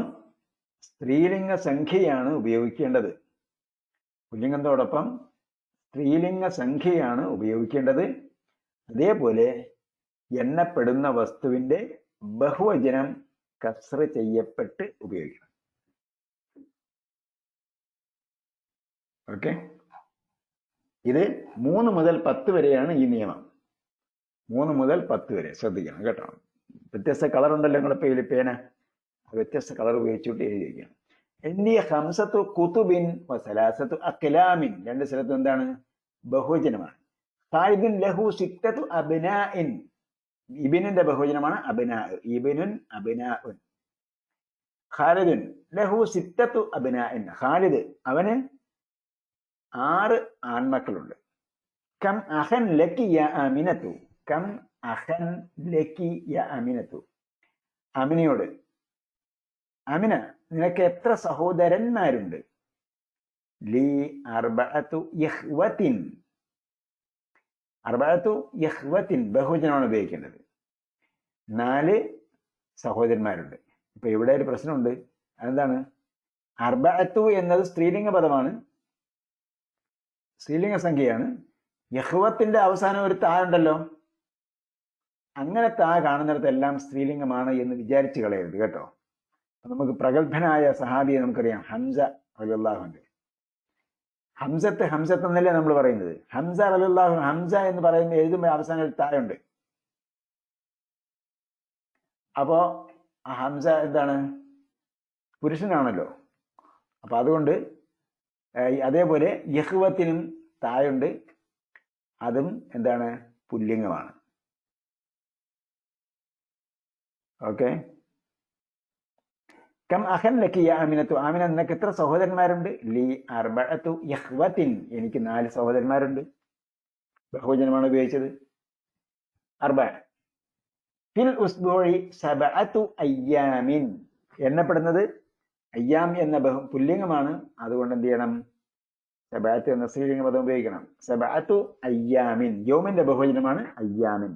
സ്ത്രീലിംഗ സംഖ്യയാണ് ഉപയോഗിക്കേണ്ടത്. പുല്ലിംഗത്തോടൊപ്പം സ്ത്രീലിംഗ സംഖ്യയാണ് ഉപയോഗിക്കേണ്ടത്. അതേപോലെ എണ്ണപ്പെടുന്ന വസ്തുവിന്റെ ബഹുവചനം കസ്റ് ചെയ്യപ്പെട്ട് ഉപയോഗിക്കണം. ഓക്കെ, ഇത് 3 മുതൽ 10 വരെയാണ് ഈ നിയമം. 3 മുതൽ 10 വരെ ശ്രദ്ധിക്കണം കേട്ടോ. വ്യത്യസ്ത കളർ ഉണ്ടല്ലോ നിങ്ങളുടെ പേന, വ്യത്യസ്ത കളർ ഉപയോഗിച്ചിട്ട് എഴുതി വയ്ക്കണം. എൻ്റെ ഹംസത്തു കുതുബിൻ വസലാസത്തു അഖിലാമിൻ, 2 സ്ഥലത്തും എന്താണ്? ബഹുവചനമാണ്. ഖാലിദുൻ ലഹു സിത്തത്തു അബ്നാഇൻ, ഇബിനിന്റെ ബഹുവചനമാണ് അബ്നാ, ഇബിനുൻ അബ്നാഉൻ. ഖാലിദുൻ ലഹു സിത്തത്തു അബ്നാഇൻ, ഖാലിദ് അവന് 6 ആൺമക്കളുണ്ട്. കം അഹൻ ലക്കി യ അമിനത്തു, കം അഹൻ ലക്കി യ അമിനത്തു, അമിനയോട്, അമിന നിനക്ക് എത്ര സഹോദരന്മാരുണ്ട്? ലീ അർബഅത്തു യഖ്വത്തിൻ, അർബഅത്തു യഖ്വത്തിൻ ബഹുവചനമാണ് ഉപയോഗിക്കേണ്ടത്. 4 സഹോദരന്മാരുണ്ട്. ഇപ്പൊ ഇവിടെ ഒരു പ്രശ്നമുണ്ട്. അതെന്താണ്? അർബഅത്തു എന്നത് സ്ത്രീലിംഗ പദമാണ്, സ്ത്രീലിംഗ സംഖ്യയാണ്. യഹ്വത്തിന്റെ അവസാനം ഒരു താ ഉണ്ടല്ലോ, അങ്ങനെ താ കാണുന്നിടത്തെല്ലാം സ്ത്രീലിംഗമാണ് എന്ന് വിചാരിച്ചു കളയരുത് കേട്ടോ. നമുക്ക് പ്രഗത്ഭനായ സഹാബിയെ നമുക്കറിയാം, ഹംസ റളിയല്ലാഹു അൻഹു. ഹംസത്ത് എന്നല്ലേ നമ്മൾ പറയുന്നത്. ഹംസ റളിയല്ലാഹു അൻഹു, ഹംസ എന്ന് പറയുന്ന എഴുതുമ്പോൾ അവസാനം ഒരു തായുണ്ട്. അപ്പോ ആ ഹംസ എന്താണ്? പുരുഷനാണല്ലോ. അപ്പൊ അതുകൊണ്ട് അതേപോലെ യഹ്വത്തിനും തായുണ്ട്, അതും എന്താണ്? പുല്ലിംഗമാണ്. ഓക്കെ. കം അഹൻ ലക്കി യ അമിനത്തു, ആമിന നിനക്ക് എത്ര സഹോദരന്മാരുണ്ട്? ലീ അർബഅത്തു യഖ്വത്തിൻ, എനിക്ക് 4 സഹോദരന്മാരുണ്ട്. ബഹുവചനമാണ് ഉപയോഗിച്ചത്. അർബഅ. ഫിൽ ഉസ്ബുഇ സബഅത്തു അയ്യാമിൻ, എണ്ണപ്പെടുന്നത് അയ്യാം എന്ന പുല്ലിംഗമാണ്. അതുകൊണ്ട് എന്ത് ചെയ്യണം? സബഅത്ത് എന്ന സ്ത്രീലിംഗ പദം ഉപയോഗിക്കണം. സബഅത്തു അയ്യാമിൻ, യൗമിന്റെ ബഹുവചനമാണ് അയ്യാമിൻ.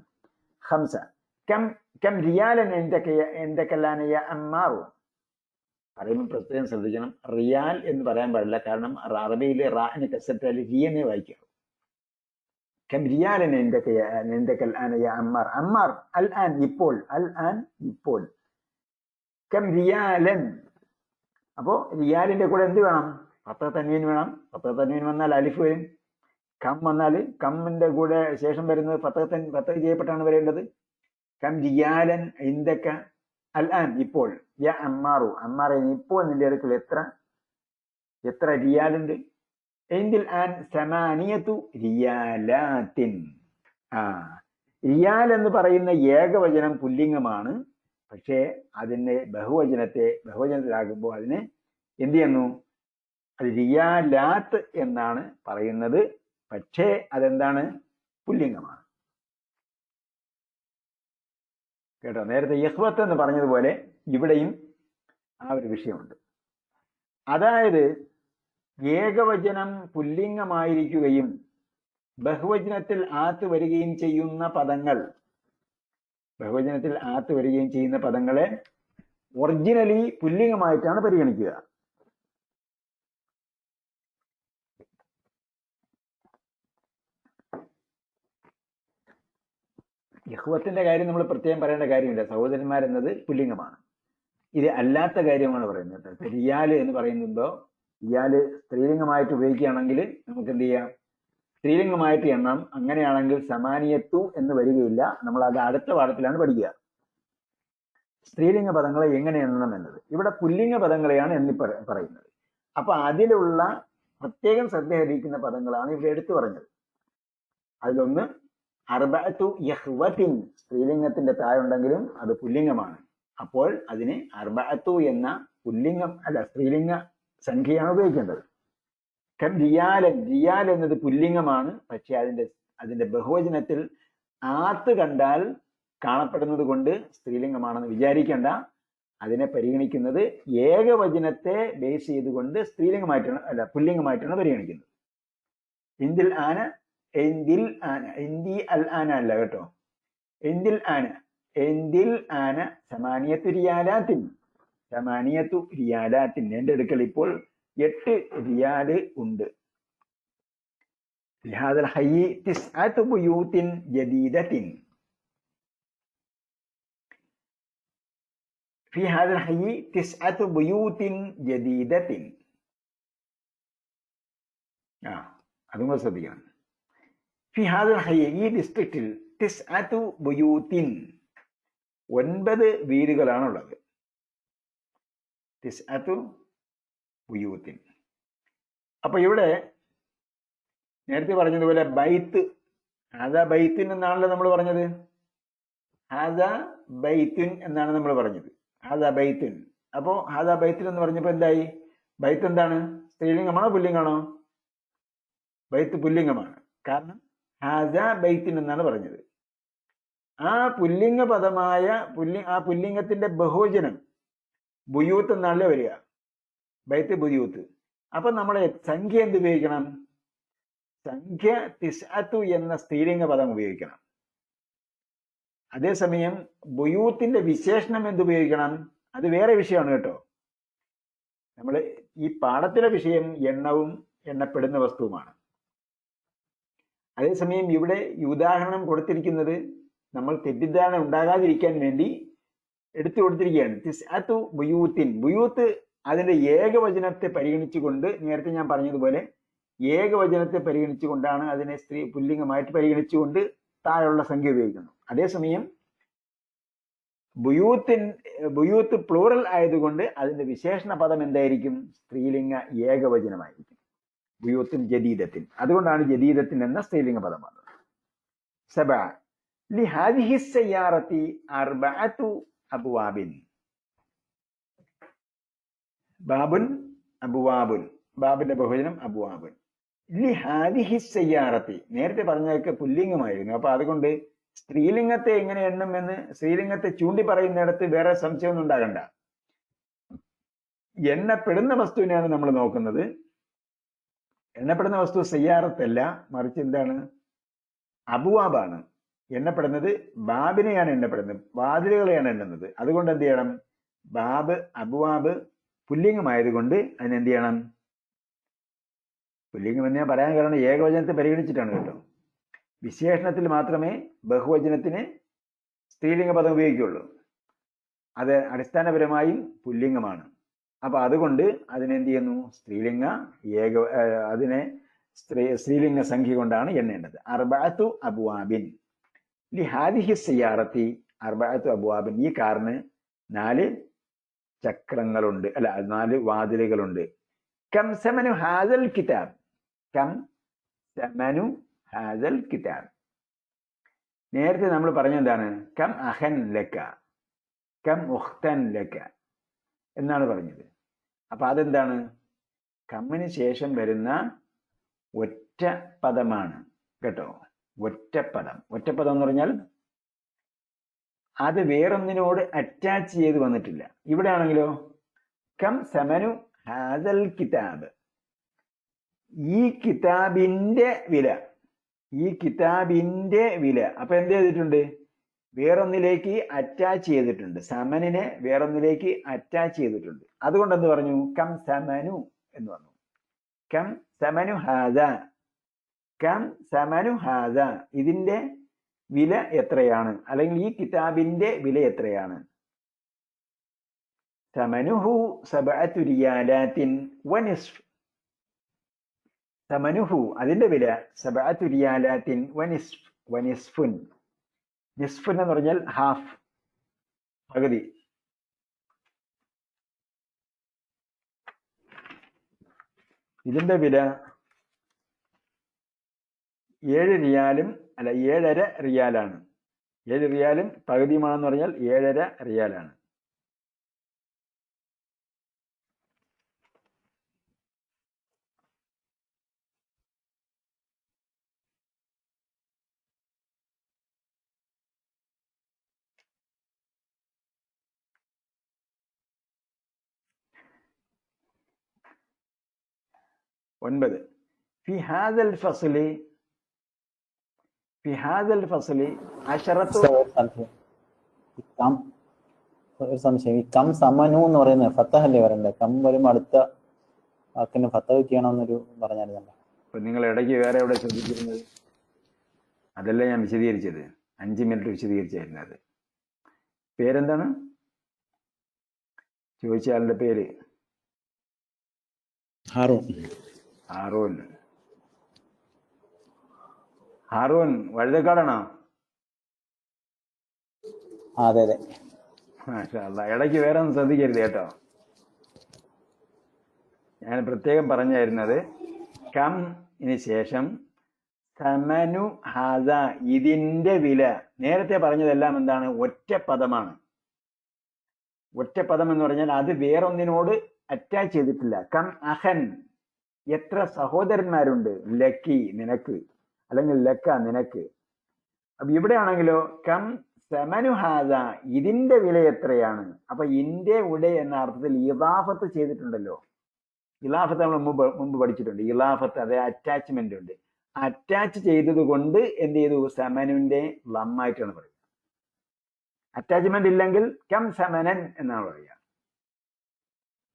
ഖംസ. കം റിയാലൻ എന്തൊക്കെല്ലാന യ അമ്മാറു, പറയുമ്പോൾ പ്രത്യേകം ശ്രദ്ധിക്കണം. റിയാൽ എന്ന് പറയാൻ പാടില്ല, കാരണം അറബിയിലെ റാന് കസറ്റാൽ റിയനെ വായിക്കാം. കം റിയാലൻ എന്തൊക്കെല്ലാന യ അമ്മാർ, അമ്മാർ അൽ ആൻ ഇപ്പോൾ, അൽ ആൻ ഇപ്പോൾ. കം റിയാലൻ, അപ്പോ റിയാലിന്റെ കൂടെ എന്ത് വേണം? ഫത്തഹ തൻവീൻ വേണം. ഫത്തഹ തൻവീൻ വന്നാൽ അലിഫ് വരും. കം വന്നാൽ കമ്മിന്റെ കൂടെ ശേഷം വരുന്നത് ഫത്തഹ ചെയ്യപ്പെട്ടാണ് വരേണ്ടത്. കം റിയാലൻ ഇന്ദക അൽ ആൻ ഇപ്പോൾ. യ അമ്മാറു, അമ്മാറെ ഇപ്പോൾ നിന്റെ അടുക്കൽ എത്ര റിയാലുണ്ട്? എന്തിൽ ആൻ സമാനിയത്തു റിയാലാത്തിൻ. റിയാൽ എന്ന് പറയുന്ന ഏകവചനം പുല്ലിംഗമാണ്. പക്ഷേ അതിനെ ബഹുവചനത്തിലാകുമ്പോൾ അതിനെ എന്ത് ചെയ്യുന്നു? അത് റിയാലാത്ത് എന്നാണ് പറയുന്നത്. പക്ഷേ അതെന്താണ്? പുല്ലിംഗമാണ് കേട്ടോ. നേരത്തെ യഹ്വത്ത് എന്ന് പറഞ്ഞതുപോലെ ഇവിടെയും ആ ഒരു വിഷയമുണ്ട്. അതായത് ഏകവചനം പുല്ലിംഗമായിരിക്കുകയും ബഹുവചനത്തിൽ ആത്ത് വരികയും ചെയ്യുന്ന പദങ്ങളെ ഒറിജിനലി പുല്ലിംഗമായിട്ടാണ് പരിഗണിക്കുക. യഹ്വത്തിന്റെ കാര്യം നമ്മൾ പ്രത്യേകം പറയേണ്ട കാര്യമില്ല. സഹോദരന്മാരെന്നത് പുല്ലിംഗമാണ്. ഇത് അല്ലാത്ത കാര്യമാണ് പറയുന്നത്. റിയാല് എന്ന് പറയുമ്പോൾ റിയാല് സ്ത്രീലിംഗമായിട്ട് ഉപയോഗിക്കുകയാണെങ്കിൽ നമുക്ക് എന്ത് ചെയ്യാം, സ്ത്രീലിംഗമായിട്ട് എണ്ണം. അങ്ങനെയാണെങ്കിൽ സമാനിയത്തു എന്ന് വരികയില്ല. നമ്മൾ അത് അടുത്ത പാഠത്തിലാണ് പഠിക്കുക, സ്ത്രീലിംഗ പദങ്ങളെ എങ്ങനെ എണ്ണണം എന്നത്. ഇവിടെ പുല്ലിംഗ പദങ്ങളെയാണ് എണ്ണി പറയുന്നത്. അപ്പൊ അതിലുള്ള പ്രത്യേകം ശ്രദ്ധയിരിക്കുന്ന പദങ്ങളാണ് ഇവിടെ എടുത്തു പറഞ്ഞത്. അതിലൊന്ന് അർബഅത്തു യഹ്വത്തിൻ, സ്ത്രീലിംഗത്തിന്റെ താഴുണ്ടെങ്കിലും അത് പുല്ലിംഗമാണ്. അപ്പോൾ അതിന് അർബഅത്തു എന്ന പുല്ലിംഗം അല്ല സ്ത്രീലിംഗ സംഖ്യയാണ് ഉപയോഗിക്കേണ്ടത്. റിയാലൻ, റിയാൽ എന്നത് പുല്ലിംഗമാണ്. പക്ഷെ അതിന്റെ ബഹുവചനത്തിൽ ആത്ത് കണ്ടാൽ കാണപ്പെടുന്നത് കൊണ്ട് സ്ത്രീലിംഗമാണെന്ന് വിചാരിക്കേണ്ട. അതിനെ പരിഗണിക്കുന്നത് ഏകവചനത്തെ ബേസ് ചെയ്തുകൊണ്ട് സ്ത്രീലിംഗമായിട്ടാണ് അല്ല പുല്ലിംഗമായിട്ടാണ് പരിഗണിക്കുന്നത്. ഇന്ദിൽ ആന, എന്തിൽ ആന, എന്തി അൽ ആന അല്ല കേട്ടോ, എന്തിൽ ആന, എന്തിൽ ആന സമാനിയത്തു റിയാലാത്തിൻ, സമാനിയത്തു റിയാലാത്തിൻ. എന്റെ അടുക്കൽ ഇപ്പോൾ 8 റിയാല് ഉണ്ട്. ലിഹാദൽ ഹയ്യി തിസ്അതു ബുയൂത്തിൻ ജദീദത്തിൻ, ഫി ഹാദൽ ഹയ്യി തിസ്അതു ബുയൂത്തിൻ ജദീദത്തിൻ. അതും കൂടെ ശ്രദ്ധിക്കണം. ഫി ഹാദൽ ഹയ്യി, ഈ ഡിസ്ട്രിക്റ്റിൽ, തിസ്അതു ബുയൂത്തിൻ 9 വീടുകളാണുള്ളത്. തിസ്അതു ബുയൂത്തിൻ. അപ്പൊ ഇവിടെ നേരത്തെ പറഞ്ഞതുപോലെ ബൈത്ത്, ഹാദാ ബൈത്തുൻ എന്നാണല്ലോ നമ്മൾ പറഞ്ഞത്. ഹാദാ ബൈത്തുൻ എന്നാണ് നമ്മൾ പറഞ്ഞത്. ഹാദാ ബൈത്തുൻ. അപ്പോ ഹാദാ ബൈത്തുൻ എന്ന് പറഞ്ഞപ്പോ എന്തായി? ബൈത്ത് എന്താണ്? സ്ത്രീലിംഗമാണോ പുല്ലിംഗമാണോ? ബൈത്ത് പുല്ലിംഗമാണ്. കാരണം ഹാദാ ബൈത്തുൻ എന്നാണ് പറഞ്ഞത്. ആ പുല്ലിംഗ പദമായ ആ പുല്ലിംഗത്തിന്റെ ബഹുവചനം ബുയൂത്ത് എന്നാണല്ലേ വരിക, ബൈത്ത് ബുയൂത്ത്. അപ്പൊ നമ്മളെ സംഖ്യ എന്ത് ഉപയോഗിക്കണം? സംഖ്യ തിസ്അത്തു എന്ന സ്ത്രീലിംഗ പദം ഉപയോഗിക്കണം. അതേസമയം ബുയൂത്തിന്റെ വിശേഷണം എന്തുപയോഗിക്കണം? അത് വേറെ വിഷയമാണ് കേട്ടോ. നമ്മൾ ഈ പാഠത്തിലെ വിഷയം എണ്ണവും എണ്ണപ്പെടുന്ന വസ്തുവുമാണ്. അതേസമയം ഇവിടെ ഈ ഉദാഹരണം കൊടുത്തിരിക്കുന്നത് നമ്മൾ തെറ്റിദ്ധാരണ ഉണ്ടാകാതിരിക്കാൻ വേണ്ടി എടുത്തു കൊടുത്തിരിക്കുകയാണ്. തിസ്അത്തു ബുയൂത്തിൻ. ബുയൂത്ത് അതിന്റെ ഏകവചനത്തെ പരിഗണിച്ചുകൊണ്ട്, നേരത്തെ ഞാൻ പറഞ്ഞതുപോലെ ഏകവചനത്തെ പരിഗണിച്ചുകൊണ്ടാണ് അതിനെ സ്ത്രീ പുല്ലിംഗമായിട്ട് പരിഗണിച്ചുകൊണ്ട് താഴെയുള്ള സംഖ്യ ഉപയോഗിക്കുന്നു. അതേസമയം ബുയൂത്ത് പ്ലൂറൽ ആയതുകൊണ്ട് അതിന്റെ വിശേഷണ പദം എന്തായിരിക്കും? സ്ത്രീലിംഗ ഏകവചനമായിരിക്കും. ബുയൂത്തിൻ ജദീദത്തിൻ. അതുകൊണ്ടാണ് ജദീദത്തിൻ എന്ന സ്ത്രീലിംഗ പദം വന്നത്. സബഅ ലിഹാദിഹി സയ്യാറത്തി അർബഅതു അബ്വാബിൻ. ബാബുൻ അബ്വാബുൻ, ബാബിന്റെ ബഹുവചനം അബ്വാബുൻ. ലിഹാദിഹി സയ്യാറത്തി, നേരത്തെ പറഞ്ഞതൊക്കെ പുല്ലിംഗമായിരുന്നു. അപ്പൊ അതുകൊണ്ട് സ്ത്രീലിംഗത്തെ എങ്ങനെ എണ്ണം എന്ന് സ്ത്രീലിംഗത്തെ ചൂണ്ടി പറയുന്നിടത്ത് വേറെ സംശയമൊന്നും ഉണ്ടാകണ്ട. എണ്ണപ്പെടുന്ന വസ്തുവിനെയാണ് നമ്മൾ നോക്കുന്നത്. എണ്ണപ്പെടുന്ന വസ്തു സയ്യാറത്തല്ല, മറിച്ച് എന്താണ്? അബുവാബാണ്. എണ്ണപ്പെടുന്നത് ബാബിനെയാണ് എണ്ണപ്പെടുന്നത്, വാതിലുകളെയാണ് എണ്ണുന്നത്. അതുകൊണ്ട് എന്ത് ചെയ്യണം? ബാബ് അബുവാബ് പുല്ലിംഗമായതുകൊണ്ട് അതിനെന്ത് ചെയ്യണം? പുല്ലിംഗം എന്ന് ഞാൻ പറയാൻ കാരണം ഏകവചനത്തെ പരിഗണിച്ചിട്ടാണ് കേട്ടോ. വിശേഷണത്തിൽ മാത്രമേ ബഹുവചനത്തിന് സ്ത്രീലിംഗ പദം ഉപയോഗിക്കുള്ളൂ. അത് അടിസ്ഥാനപരമായും പുല്ലിംഗമാണ്. അപ്പൊ അതുകൊണ്ട് അതിനെന്ത് ചെയ്യുന്നു? സ്ത്രീലിംഗ അതിനെ സ്ത്രീലിംഗ സംഖ്യ കൊണ്ടാണ് എണ്ണേണ്ടത്. അർബഅത്തു അബ്വാബിൻ ലിഹാദിഹി സയ്യാറത്തി അർബഅത്തു അബ്വാബിൻ. ഈ കാറിന് 4 ചക്രങ്ങളുണ്ട്, അല്ല 4 വാതിലുകളുണ്ട്. കം സമനു ഹാദൽ കിതാബ്, കം സമനു ഹാദൽ കിതാബ്. നേരത്തെ നമ്മൾ പറഞ്ഞെന്താണ്? കം അഹൻ ലക, കം ഉഖ്തൻ ലക എന്നാണ് പറഞ്ഞത്. അപ്പൊ അതെന്താണ്? കമ്മിന് ശേഷം വരുന്ന ഒറ്റ പദമാണ് കേട്ടോ. ഒറ്റപ്പദം. ഒറ്റപ്പദം എന്ന് പറഞ്ഞാൽ അത് വേറൊന്നിനോട് അറ്റാച്ച് ചെയ്ത് വന്നിട്ടില്ല. ഇവിടെ ആണെങ്കിലോ കം സമനു ഹാദൽ കിതാബ്, ഈ കിതാബിന്റെ വില, ഈ കിതാബിന്റെ വില. അപ്പൊ എന്ത് ചെയ്തിട്ടുണ്ട്? വേറൊന്നിലേക്ക് അറ്റാച്ച് ചെയ്തിട്ടുണ്ട്. സമനിനെ വേറൊന്നിലേക്ക് അറ്റാച്ച് ചെയ്തിട്ടുണ്ട്. അതുകൊണ്ട് എന്ത് പറഞ്ഞു? കം സമനു എന്ന് പറഞ്ഞു. കം സമനു ഹാദ, കം സമനു ഹാദ, ഇതിന്റെ വില എത്രയാണ്, അല്ലെങ്കിൽ ഈ കിതാബിന്റെ വില എത്രയാണ്? സമനുഹു സബഅതു റിയാലാത്തിൻ വനിസ്ഫ്, തമനുഹു അതിന്റെ വില സബഅത്തു റിയാലാത്തിൻ വനിസ്ഫുൻ. നിസ്ഫുൻ എന്ന് പറഞ്ഞാൽ ഹാഫ്, പകുതി. ഇതിന്റെ വില 7 റിയാലും അല്ല 7.5 റിയാലാണ്. 7 റിയാലും പകുതിയുമാണെന്ന് പറഞ്ഞാൽ 7.5 റിയാലാണ്. ഒൻപത്. في هذا الفصل അശറത്തു. ഒരു സംശയം, ഈ കം സമനു എന്ന് പറയുന്നത് ഫത്തഹല്ലേ വരണ്ടേ? കം വരുമ്പോ അടുത്ത വാക്കിന് ഫത്തഹ് ചെയ്യണമെന്നൊരു പറഞ്ഞായിരുന്നല്ലോ. അപ്പൊ നിങ്ങൾ ഇടയ്ക്ക് വേറെ എവിടെ ശ്രദ്ധിച്ചിരുന്നത്? അതല്ല ഞാൻ വിശദീകരിച്ചത്, 5 മിനിറ്റ് വിശദീകരിച്ചായിരുന്നത്. പേരെന്താണ് ചോദിച്ച ആളുടെ പേര്? ഹാറൂൺ. ഹാറൂൺ വഴുതക്കാടാണോ? അതെ അതെ. ഇടയ്ക്ക് വേറെ ഒന്നും ശ്രദ്ധിക്കരുത് കേട്ടോ. ഞാൻ പ്രത്യേകം പറഞ്ഞായിരുന്നത് കം ഇന് ശേഷം സമനു ഹാദ ഇതിന്റെ വില. നേരത്തെ പറഞ്ഞതെല്ലാം എന്താണ്? ഒറ്റ പദമാണ്. ഒറ്റ പദം എന്ന് പറഞ്ഞാൽ അത് വേറൊന്നിനോട് അറ്റാച്ച് ചെയ്തിട്ടില്ല. കം അഹൻ എത്ര സഹോദരന്മാരുണ്ട്? ലക്കി നിനക്ക്, അല്ലെങ്കിൽ ലക്ക നിനക്ക്. അപ്പൊ ഇവിടെയാണെങ്കിലോ കം സമനു ഹാദ ഇതിന്റെ വില എത്രയാണ്? അപ്പൊ ഇന്റെ ഉടെ എന്ന അർത്ഥത്തിൽ ഇലാഫത്ത് ചെയ്തിട്ടുണ്ടല്ലോ. ഇലാഫത്ത് നമ്മൾ മുമ്പ് പഠിച്ചിട്ടുണ്ട്. ഇലാഫത്ത് അതായത് അറ്റാച്ച്മെന്റ് ഉണ്ട്. അറ്റാച്ച് ചെയ്തത് കൊണ്ട് എന്ത് ചെയ്തു? സമനുവിന്റെ ലമ്മായിട്ടാണ് പറയുന്നത്. അറ്റാച്ച്മെന്റ് ഇല്ലെങ്കിൽ കം സമനൻ എന്നാണ് പറയുക.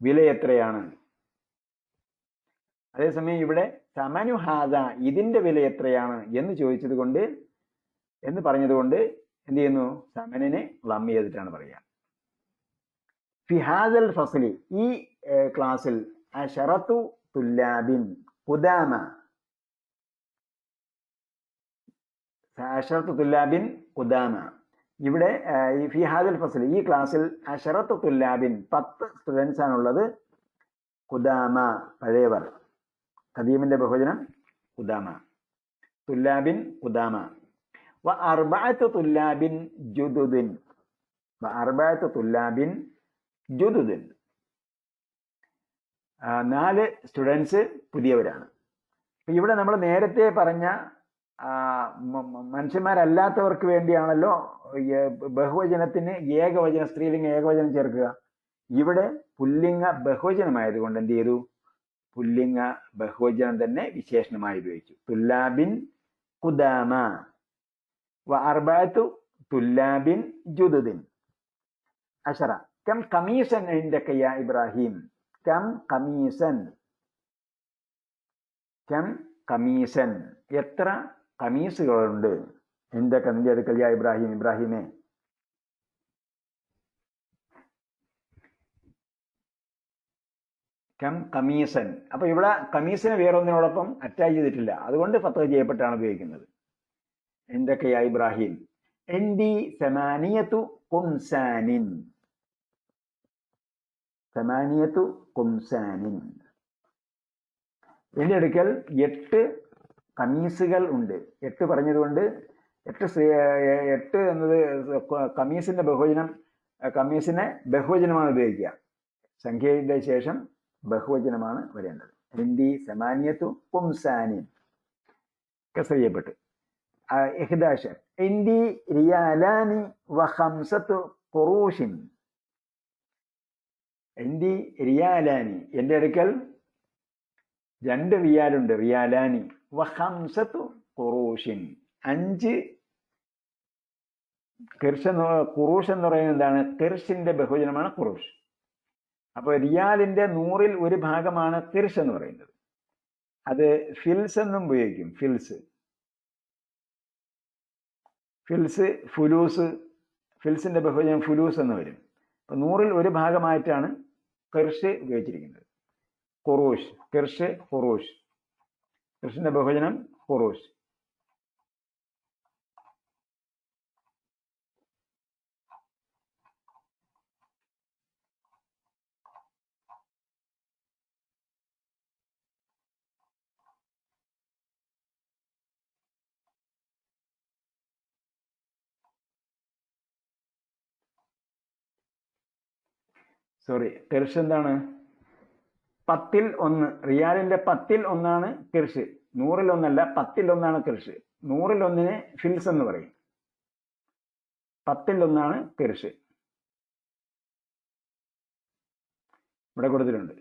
വില എത്രയാണ്? അതേസമയം ഇവിടെ സമനു ഹാദ ഇതിന്റെ വില എത്രയാണ് എന്ന് ചോദിച്ചത് കൊണ്ട്, എന്ന് പറഞ്ഞതുകൊണ്ട് എന്ത് ചെയ്യുന്നു? സമനിനെ ലം ചെയ്തിട്ടാണ് പറയുക. ഫി ഹാദൽ ഫസ്ലി ഈ ക്ലാസ്സിൽ അശറത്തു തുല്ലാബിൻ ഖുദാമ. അശറത്തു തുല്ലാബിൻ ഖുദാമ. ഇവിടെ ഫി ഹാദൽ ഫസ്ലി ഈ ക്ലാസ്സിൽ അശറത്തു തുല്ലാബിൻ 10 സ്റ്റുഡൻസ് ആണുള്ളത്. ഖുദാമ പഴയവർ. ഖദീമിന്റെ ബഹുവചനം ഖുദാമ. തുല്ലാബിൻ ഖുദാമ. വ അർബഅത്തു തുല്ലാബിൻ ജുദുദിൻ. വ അർബഅത്തു തുല്ലാബിൻ ജുദുദിൻ. 4 സ്റ്റുഡൻസ് പുതിയവരാണ്. ഇവിടെ നമ്മൾ നേരത്തെ പറഞ്ഞ മനുഷ്യന്മാരല്ലാത്തവർക്ക് വേണ്ടിയാണല്ലോ ബഹുവചനത്തിന് ഏകവചന, സ്ത്രീലിംഗ ഏകവചനം ചേർക്കുക. ഇവിടെ പുല്ലിംഗ ബഹുവചനമായതുകൊണ്ട് എന്ത് ചെയ്തു? പുല്ലിംഗ ബഹുവചനം തന്നെ വിശേഷണമായി ഉപയോഗിച്ചു. തുല്ലാബിൻ ഖുദാമ വ അർബഅത്തു തുല്ലാബിൻ ജുദുദിൻ. അശറ. കം ഖമീസൻ ഇൻദക യാ ഇബ്രാഹിം. കം ഖമീസൻ. കം ഖമീസൻ എത്ര ഖമീസുകളുണ്ട്? ഇൻദക നിന്റെ അടുക്കൽ യാ ഇബ്രാഹിം, ഇബ്രാഹിമേ. കം ഖമീസൻ. അപ്പൊ ഇവിടെ ഖമീസിനെ വേറൊന്നിനോടൊപ്പം അറ്റാച്ച് ചെയ്തിട്ടില്ല, അതുകൊണ്ട് ഫത്ഹ് ചെയ്യപ്പെട്ടാണ് ഉപയോഗിക്കുന്നത്. ഇൻദക യാ ഇബ്രാഹിം. ഇൻദി സമാനിയത്തു ഖുംസാനിൻ. സമാനിയത്തു ഖുംസാനിൻ. എന്റെ അടുക്കൽ 8 ഖമീസുകൾ ഉണ്ട്. 8 പറഞ്ഞതുകൊണ്ട് 8 എന്നത് ഖമീസിന്റെ ബഹുവചനം. ഖമീസിനെ ബഹുവചനമാണ് ഉപയോഗിക്കുക. സംഖ്യയുടെ ശേഷം ബഹുവചനമാണ് വരേണ്ടത്. ഹിന്ദി സമാനിയത്തു ഖുംസാനിൻ കസ്ർ ചെയ്യപ്പെട്ടു. 11 ഹിന്ദി റിയാലാനി വ ഖംസത്തു ഖുറൂഷിൻ. ഹിന്ദി റിയാലാനി എന്റെ അടുക്കൽ 2 റിയാലുണ്ട്. റിയാലാനി വ ഖംസത്തു ഖുറൂഷിൻ 5 ഖിർഷ്. ഖുറൂഷ് എന്ന് പറയുന്നത് എന്താണ്? ഖിർഷിന്റെ ബഹുവചനമാണ് ഖുറൂഷ്. അപ്പൊ റിയാലിന്റെ 100ൽ 1 ഭാഗമാണ് ഖിർഷ് എന്ന് പറയുന്നത്. അത് ഫിൽസ് എന്നും ഉപയോഗിക്കും. Fils, fils, ഫുലൂസ്. ഫിൽസിന്റെ ബഹുവചനം ഫുലൂസ് എന്ന് വരും. അപ്പൊ 100ൽ 1 ഭാഗമായിട്ടാണ് ഖിർഷ് ഉപയോഗിച്ചിരിക്കുന്നത്. ഖുറൂഷ്, ഖിർഷ്, ഖുറൂഷ്. കിർഷിന്റെ ബഹുവചനം ഖുറൂഷ്. സോറി, കിർഷ് എന്താണ്? 10ൽ 1. റിയാലിന്റെ 10ൽ 1 കിർഷ്. 100ൽ 1 10ൽ 1 കിർഷ്. 100ൽ 1 ഫിൽസ് എന്ന് പറയും. 10ൽ 1 കിർഷ്. ഇവിടെ കൊടുത്തിട്ടുണ്ട്.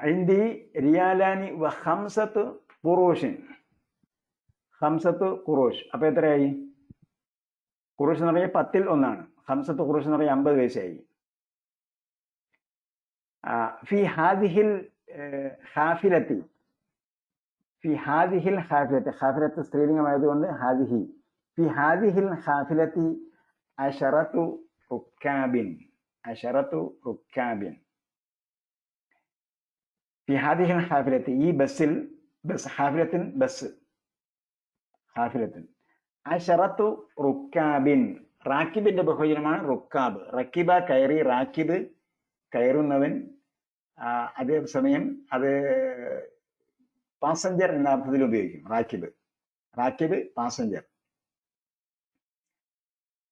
عندي ريالان وخمسة قروش. 5 ഖുറൂഷ്. അപ്പൊ എത്രയായി? ഖുറൂഷ് എന്ന് പറഞ്ഞാൽ 10ൽ 1. 5 ഖുറൂഷ് എന്ന് പറഞ്ഞാൽ 50 പൈസയായി. في هذه الحافلة في هذه الحافلة حافلة സ്ത്രീലിംഗമായതുകൊണ്ട് ഹാദിഹി. في هذه الحافلة 10 ركاب. 10 ركاب. في هذه الحافلة ഈ ബസ്സിൽ, ബസ് ഹാഫിലത്തിൻ ബസ്, ഹാഫിലത്തിൻ 10 റുക്കാബിൻ. റാക്കിബിന്റെ ബഹുവചനമാണ് റുക്കാബ്. റക്കിബ കയറി, റാക്കിബ് കയറുന്നവൻ. അതേസമയം അത് പാസഞ്ചർ എന്ന അർത്ഥത്തിൽ ഉപയോഗിക്കും. റാക്കിബ്, റാക്കിബ് പാസഞ്ചർ,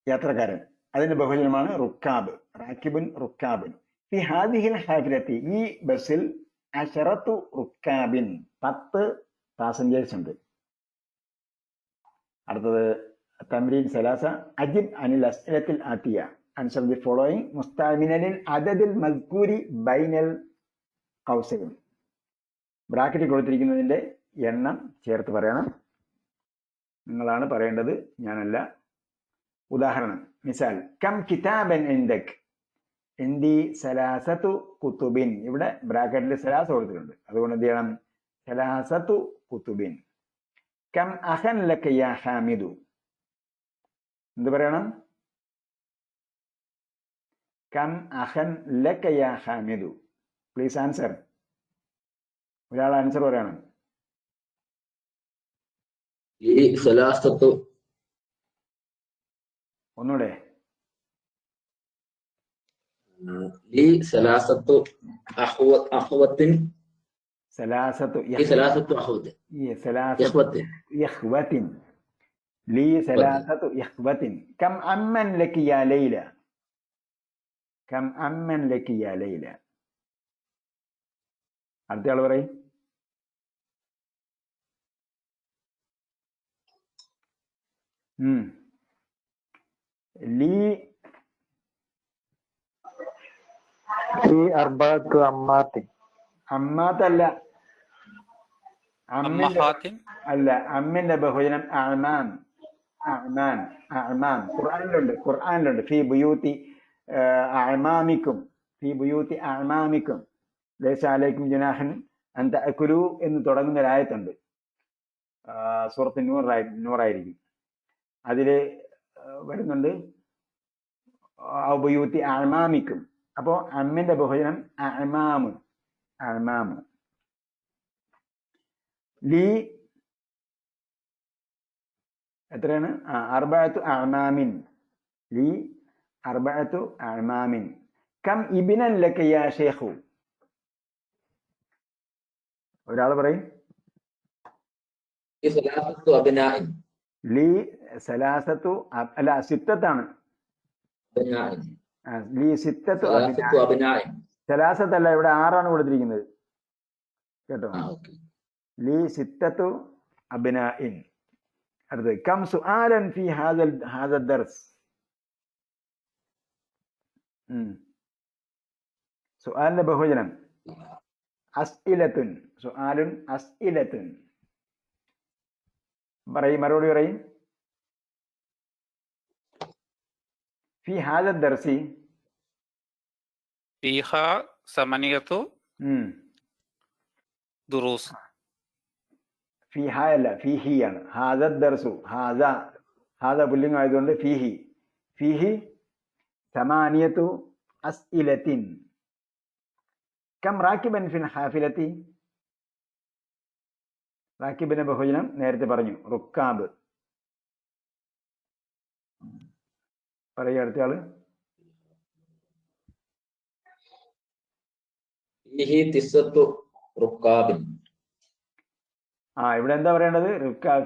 യാത്രക്കാരൻ. അതിന്റെ ബഹുവചനമാണ് റുക്കാബ്. റാക്കിബുൻ റുക്കാബുൻ. ഈ ഹാദിഹിൽ ഹാഫിലത്തി ഈ ബസ്സിൽ 10 റുക്കാബിൻ 10 പാസഞ്ചേഴ്സ് ഉണ്ട്. അടുത്തത് തംരീൻ സലാസ. അജിബ് അനിൽ അസ്ഇലത്തിൽ ആതിയ. ആൻസർ ദി ഫോളോയിങ് മുസ്തഅ്മിനലിൽ അദദിൽ മസ്കൂരി ബൈനൽ ഖൗസൈൻ. ബ്രാക്കറ്റിൽ കൊടുത്തിരിക്കുന്നതിന്റെ എണ്ണം ചേർത്ത് പറയണം. നിങ്ങളാണ് പറയേണ്ടത്, ഞാനല്ല. ഉദാഹരണം, മിസാൽ കം കിതാബൻ ഇൻദക്. ഇന്ദി സലാസത്തു കുത്തുബിൻ. ഇവിടെ ബ്രാക്കറ്റിൽ സലാസ കൊടുത്തിട്ടുണ്ട്, അതുകൊണ്ട് എന്ത് ചെയ്യണം? സലാസത്തു കുത്തുബിൻ. കം അഹൻ ലക യാ ഹാമിദു. എന്ത് പറയണം? കം അഹൻ ലക യാ ഹാമിദു. Please answer. ഒരാൾ ആൻസർ പറയണം. ഒന്നുകൂടെ. സലാസത്തു അഖ്വത്തിൻ. സലാസത്തു സലാസത്തു അഖ്വത്തിൻ. ഇഖ്വത്തിൻ. ലി സലാസത്തു ഇഖ്വത്തിൻ. കം അമ്മൻ ലകി യാ ലൈല. കം അമ്മൻ ലകി യാ ലൈല. അടുത്ത ആൾ പറയും. ലീ അർബഅത്തു അമ്മാത്തിൻ. അമ്മാത്തല്ല, അല്ല, അമ്മിന്റെ ബഹുവചനം അഅ്മാൻ. അഅ്മാൻ, അഅ്മാൻ. ഖുർആനിലുണ്ട്. ഫീ ബുയൂത്തി അഅ്മാമിക്കും, ഫീ ബുയൂത്തി അഅ്മാമിക്കും ലൈസ അലൈക്കും ജുനാഹൻ അൻ തഅകുലു എന്ന് തുടങ്ങുന്ന ഒരു ആയത്തുണ്ട്. സൂറത്ത് നൂറായിരിക്കും. അതിൽ വരുന്നുണ്ട് ബുയൂത്തി അഅ്മാമിക്കും. അപ്പോ അമ്മിന്റെ ബഹുവചനം അഅ്മാമു. അഅ്മാമു. ലീ എത്രയാണ്? അർബഅത്തു അഅ്മാമിൻ. ലീ അർബഅത്തു അഅ്മാമിൻ. കം ഇബ്നൻ ലക യാ ശൈഖു. ഒരാൾ പറയും. ലീ സലാസത്തു അല്ല സിത്തത്താണ്. ലീ സിത്തത്തു അബ്നാഇൻ. സലാസത്തല്ല, ഇവിടെ 6 കൊടുത്തിരിക്കുന്നത് കേട്ടോ. ഓക്കെ. ലി സിത്തത്തു അബ്നാഇൻ. അടുത്തത് കം സുആലൻ ഫി ഹാദൽ ദർസ്. സുആലിന്റെ ബഹുവചനം അസ്ഇലത്തുൻ. സുആലുൻ അസ്ഇലത്തുൻ. പറയും, മറുപടി പറയും. ഫി ഹാദൽ ദർസി ഫീഹാ സമനിയത്തു ദുറൂസ്. ഫിഹ അല്ല, ഫിഹി ആണ്. ഹാദ ദർസു. ഹാദ പുല്ലിംഗം ആയതുകൊണ്ട് ഫിഹി. ഫിഹി സമാനിയത്തു അസ്ഇലത്തിൻ. കം റാക്കിബൻ ഫിൽ ഹാഫിലത്തി. റാക്കിബിന്റെ ബഹുവചനം നേരത്തെ പറഞ്ഞു, റുക്കാബ്. പറയുക അടുത്ത ആള്. ഫീഹി തിസ്സത്തു റുക്കാബിൻ. ഇവിടെ എന്താ പറയേണ്ടത്?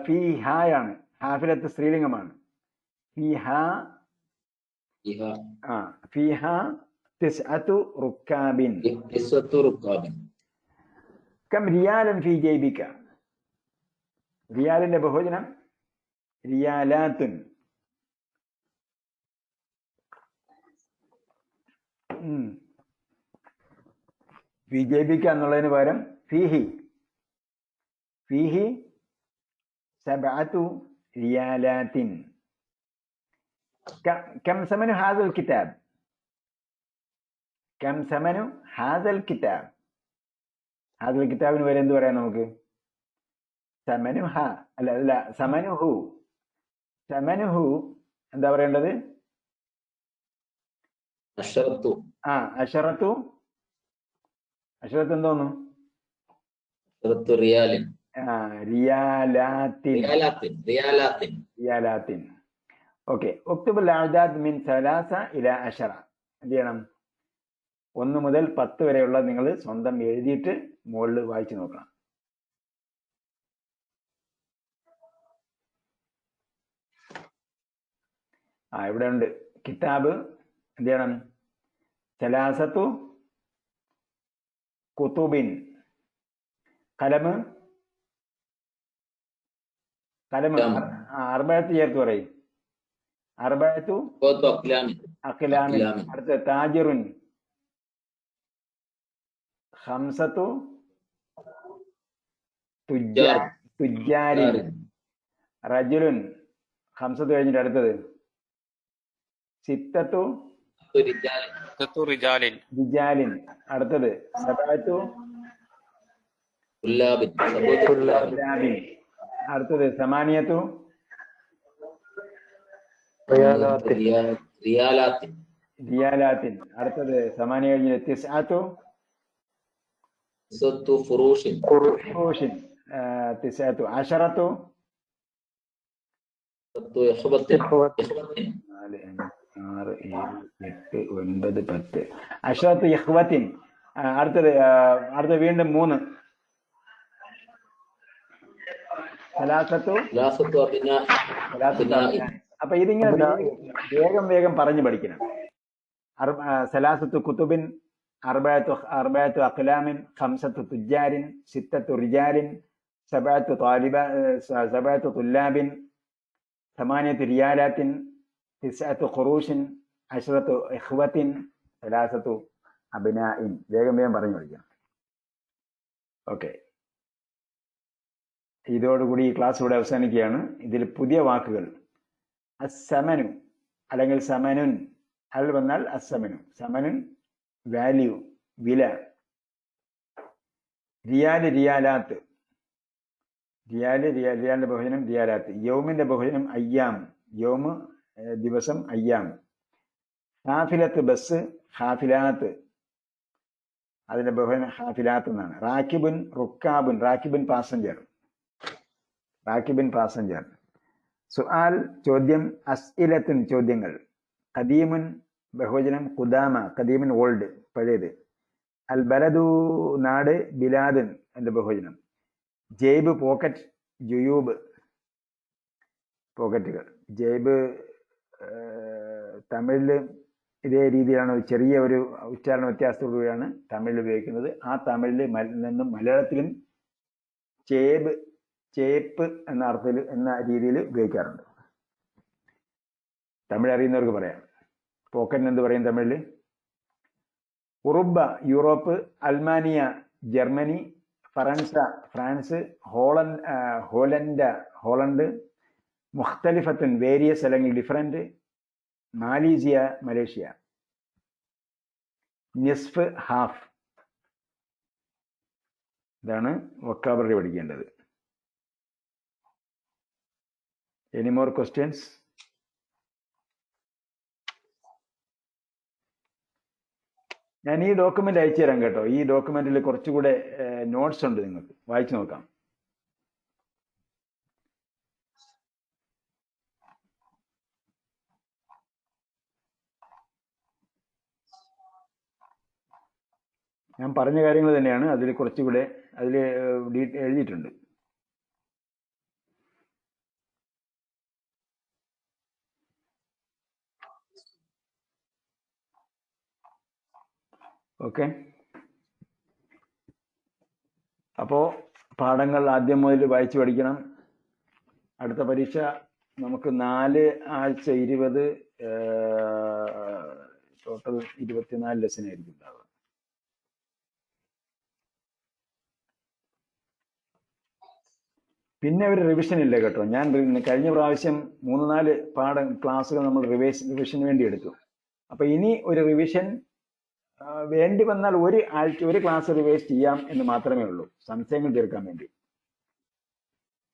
ഫിഹായാണ്. ഹാഫിലത്ത് സ്ത്രീലിംഗമാണ്. ഫിഹ തിസ്അത്തു റുക്കാബിൻ. തിസ്സത്തു റുക്കാബിൻ. കം റിയാലൻ ഫി ജൈബിക. റിയാലിന്റെ ബഹുവചനം റിയാലാത്തുൻ. ഫി ജൈബിക എന്നുള്ളതിന് പകരം ഫിഹി. ഫിഹി സബഅത്തു റിയാലാത്തിൻ. കം സമനു ഹാദൽ കിതാബ്. കം സമനു ഹാദൽ കിതാബ്. ഹാദൽ കിതാബിന് വരെ എന്ത് പറയാം നമുക്ക്? സമനുഹ അല്ല, സമനുഹു. സമനുഹു എന്താ പറയേണ്ടത്? അശറത്തു. അശറത്തു. അശറത്ത് എന്തോന്നു? അശറത്തു റിയാലിൻ. റിയാലാത്തിൻ. റിയാലാത്തിൻ. ഓക്കെ. ഉക്തുബുൽ അഅദാദ് മിൻ 3 ഇലാ 10. എന്ത് ചെയ്യണം? 1 മുതൽ 10 വരെയുള്ള നിങ്ങൾ സ്വന്തം എഴുതിയിട്ട് മുകളിൽ വായിച്ചു നോക്കണം. ഇവിടെ ഉണ്ട് കിതാബ്. എന്ത് ചെയ്യണം? സലാസത്തു കുതുബിൻ. കലമ്. അർബഅത്ത് ചേർത്ത് പറയും. അർബഅത്തു അഖ്ലാമിൻ. അടുത്ത താജിറുൻ. ഖംസത്തു തുജ്ജാരിൻ. റജുലുൻ. ഖംസത്ത് കഴിഞ്ഞിട്ട് അടുത്തത് സിത്തത്തു റിജാലിൻ. അടുത്തത് സബഅത്തു തുല്ലാബിൻ. അടുത്തത് സമാനിയത്തു റിയാലാത്തിൻ. അടുത്തത് സമാനിയ കഴിഞ്ഞ് തിസ്അത്തു ഫുറൂഷിൻ. തിസ്അത്തു അശറത്തു 4 5 6 7 8 9 10. അശറത്തു ഇഖ്വത്തിൻ. അടുത്തത് വീണ്ടും 3. അപ്പൊ ഇതിങ്ങനെ വേഗം പറഞ്ഞു പഠിക്കണം. സലാസത്തു കുതുബിൻ, അർബഅത്തു അഖ്ലാമിൻ, ഖംസത്തു തുജ്ജാരിൻ, സിത്തത്തു റിജാലിൻ, സബഅത്തു തുല്ലാബിൻ, സമാനിയത്തു റിയാലാത്തിൻ, തിസ്അത്തു ഖുറൂഷിൻ, അശ്റത്തു ഇഖ്വത്തിൻ, സലാസത്തു അബ്നാഇൻ. വേഗം പറഞ്ഞു പഠിക്കണം. ഓക്കെ. ഇതോടുകൂടി ഈ ക്ലാസ് ഇവിടെ അവസാനിക്കുകയാണ്. ഇതിൽ പുതിയ വാക്കുകൾ അസ്സമനു അല്ലെങ്കിൽ സമനുൻ. അൽ വന്നാൽ അസ്സമനു. സമനുൻ വാല്യൂ, വില. റിയാലാത്ത്. റിയാലിന്റെ ബഹുജനം റിയാലാത്ത്. യൗമിന്റെ ബഹുജനം അയ്യാം. യൗമ് ദിവസം, അയ്യാം. ഹാഫിലത്ത് ബസ്, ഹാഫിലാത്ത്. അതിന്റെ ബഹുജനം ഹാഫിലാത്ത് എന്നാണ്. റാക്കിബുൻ റുക്കാബുൻ. റാക്കിബുൻ പാസഞ്ചർ. സുആൽ ചോദ്യം. അസ്ഇലത്തുൻ ചോദ്യങ്ങൾ. ഖദീമുൻ ബഹുവചനം ഖുദാമ. ഖദീമുൻ ഓൾഡ്, പഴയത്. അൽ ബലദു നാട്. ബിലാദുൻ എന്റെ ബഹുവചനം. ജയ്ബ് പോക്കറ്റ്. ജുയൂബ് പോക്കറ്റുകൾ. ജയ്ബ് തമിഴില് ഇതേ രീതിയിലാണ് ചെറിയ ഒരു ഉച്ചാരണ വ്യത്യാസത്തോടുകൂടിയാണ് തമിഴിൽ ഉപയോഗിക്കുന്നത്. ആ തമിഴിൽ നിന്നും മലയാളത്തിലും ചേപ്പ് എന്ന അർത്ഥത്തിൽ എന്ന രീതിയിൽ ഉപയോഗിക്കാറുണ്ട്. തമിഴ് അറിയുന്നവർക്ക് പറയാം. പോക്കറ്റിന് എന്ത് പറയും തമിഴിൽ? ഉറുബ യൂറോപ്പ്, അൽമാനിയ ജർമ്മനി, ഫ്രാൻസ്, ഹോളണ്ട്, മുഖ്തലിഫത്തുൻ വേരിയസ് അല്ലെങ്കിൽ ഡിഫറൻറ്റ്, മാലീസിയ മലേഷ്യ, നിസ്ഫ് ഹാഫ്. ഇതാണ് വൊക്കാബുലറി പഠിക്കേണ്ടത്. Any more questions? ഞാൻ ഈ ഡോക്യുമെന്റ് അയച്ചു തരാം കേട്ടോ. ഈ ഡോക്യുമെന്റിൽ കുറച്ചുകൂടെ നോട്ട്സ് ഉണ്ട്, നിങ്ങൾക്ക് വായിച്ചു നോക്കാം. ഞാൻ പറഞ്ഞ കാര്യങ്ങൾ തന്നെയാണ് അതിൽ കുറച്ചുകൂടെ അതിൽ എഴുതിയിട്ടുണ്ട്. ഓക്കെ, അപ്പോൾ പാഠങ്ങൾ ആദ്യം മുതൽ വായിച്ചു പഠിക്കണം. അടുത്ത പരീക്ഷ നമുക്ക് 4 ആഴ്ച 20 ടോട്ടൽ 24 ലെസൺ ആയിരിക്കും ഉണ്ടാവുക. പിന്നെ ഒരു റിവിഷൻ ഇല്ല കേട്ടോ. ഞാൻ കഴിഞ്ഞ പ്രാവശ്യം 3-4 ക്ലാസ്സുകൾ നമ്മൾ റിവിഷന് വേണ്ടി എടുത്തു. അപ്പൊ ഇനി ഒരു റിവിഷൻ വേണ്ടി വന്നാൽ ഒരു ക്ലാസ് റിവൈസ് ചെയ്യാം എന്ന് മാത്രമേ ഉള്ളൂ, സംശയങ്ങൾ തീർക്കാൻ വേണ്ടി.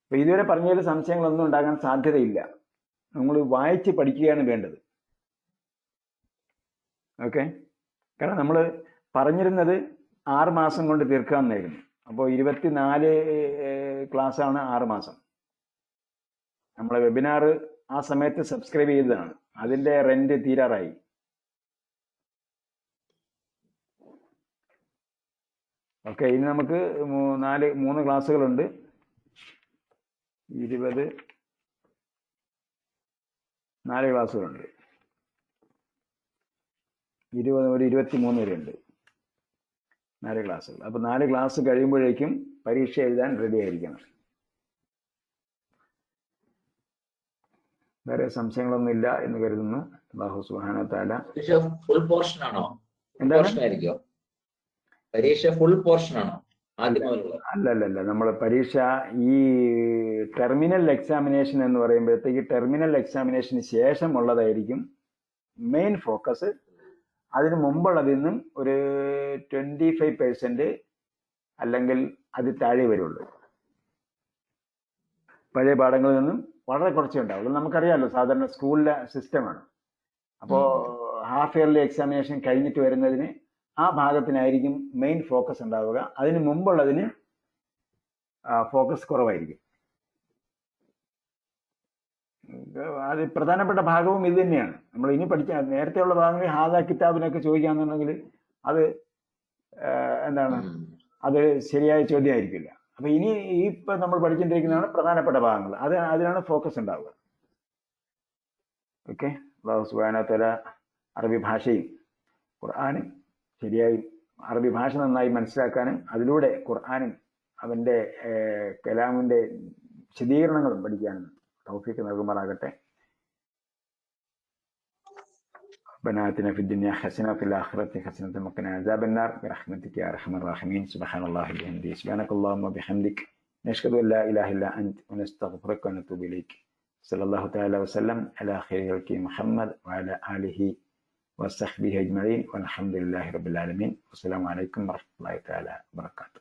അപ്പൊ ഇതുവരെ പറഞ്ഞതിൽ സംശയങ്ങളൊന്നും ഉണ്ടാകാൻ സാധ്യതയില്ല. നമ്മൾ വായിച്ച് പഠിക്കുകയാണ് വേണ്ടത്. ഓക്കെ, കാരണം നമ്മൾ പറഞ്ഞിരുന്നത് 6 മാസം കൊണ്ട് തീർക്കാമെന്നായിരുന്നു. അപ്പോൾ 24 ക്ലാസ്സാണ് 6 മാസം. നമ്മളെ വെബിനാർ ആ സമയത്ത് സബ്സ്ക്രൈബ് ചെയ്തതാണ്, അതിന്റെ റെന്റ് തീരാറായി. ഓക്കെ, ഇനി നമുക്ക് 3 ക്ലാസ്സുകളുണ്ട്. 4 ക്ലാസ്സുകളുണ്ട്. 20 മുതൽ 23 വരെ ഉണ്ട് 4 ക്ലാസ്സുകൾ. അപ്പൊ 4 ക്ലാസ് കഴിയുമ്പോഴേക്കും പരീക്ഷ എഴുതാൻ റെഡി ആയിരിക്കണം. വേറെ സംശയങ്ങളൊന്നും ഇല്ല എന്ന് കരുതുന്നു. അല്ലാഹു സുബ്ഹാനഹു വ തആല. ഫുൾ പോർഷൻ ആണോ? എന്താണ് പരീക്ഷ ഫുൾ പോർഷൻ ആണോ? അല്ലല്ല, നമ്മളെ പരീക്ഷ ഈ ടെർമിനൽ എക്സാമിനേഷൻ എന്ന് പറയുമ്പോഴത്തേക്ക് ടെർമിനൽ എക്സാമിനേഷന് ശേഷമുള്ളതായിരിക്കും മെയിൻ ഫോക്കസ്. അതിന് മുമ്പുള്ളതിൽ നിന്നും ഒരു 25% അല്ലെങ്കിൽ അത് താഴെ വരുള്ളൂ. പഴയ പാഠങ്ങളിൽ നിന്നും വളരെ കുറച്ചേ ഉണ്ടാവുള്ളൂ. നമുക്കറിയാമല്ലോ, സാധാരണ സ്കൂളിലെ സിസ്റ്റമാണ്. അപ്പോൾ ഹാഫ് ഇയർലി എക്സാമിനേഷൻ കഴിഞ്ഞിട്ട് വരുന്നതിന് ആ ഭാഗത്തിനായിരിക്കും മെയിൻ ഫോക്കസ് ഉണ്ടാവുക. അതിന് മുമ്പുള്ളതിന് ഫോക്കസ് കുറവായിരിക്കും. അത് പ്രധാനപ്പെട്ട ഭാഗവും ഇത് തന്നെയാണ്. നമ്മൾ ഇനി പഠിച്ച നേരത്തെയുള്ള ഭാഗങ്ങളിൽ ഹാദാ കിതാബിനൊക്കെ ചോദിക്കാന്നുണ്ടെങ്കിൽ അത് അത് ശരിയായ ചോദ്യമായിരിക്കില്ല. അപ്പൊ ഇനി ഇപ്പൊ നമ്മൾ പഠിച്ചുകൊണ്ടിരിക്കുന്നതാണ് പ്രധാനപ്പെട്ട ഭാഗങ്ങൾ. അതിനാണ് ഫോക്കസ് ഉണ്ടാവുക. ഓക്കെ, അല്ലാഹു സുബ്ഹാനഹു വ തആല അറബി ഭാഷയും ഖുർആനും ശരിയായി അറബി ഭാഷ നന്നായി മനസ്സിലാക്കാനും അതിലൂടെ ഖുർആനും അവന്റെ കലാമിന്റെ വിശദീകരണങ്ങളും പഠിക്കാനും തൗഫീഖ് നൽകുമാറാകട്ടെ. ربنا آتنا في الدنيا حسنة وفي الآخرة حسنة وقنا عذاب النار برحمتك يا أرحم الراحمين. سبحان الله وبحمده سبحانك اللهم وبحمدك نشهد أن لا إله إلا أنت ونستغفرك ونتوب إليك. صلى الله تعالى وسلم على خير خلقه محمد وعلى آله وصحبه أجمعين والحمد لله رب العالمين. والسلام عليكم ورحمة الله تعالى وبركاته.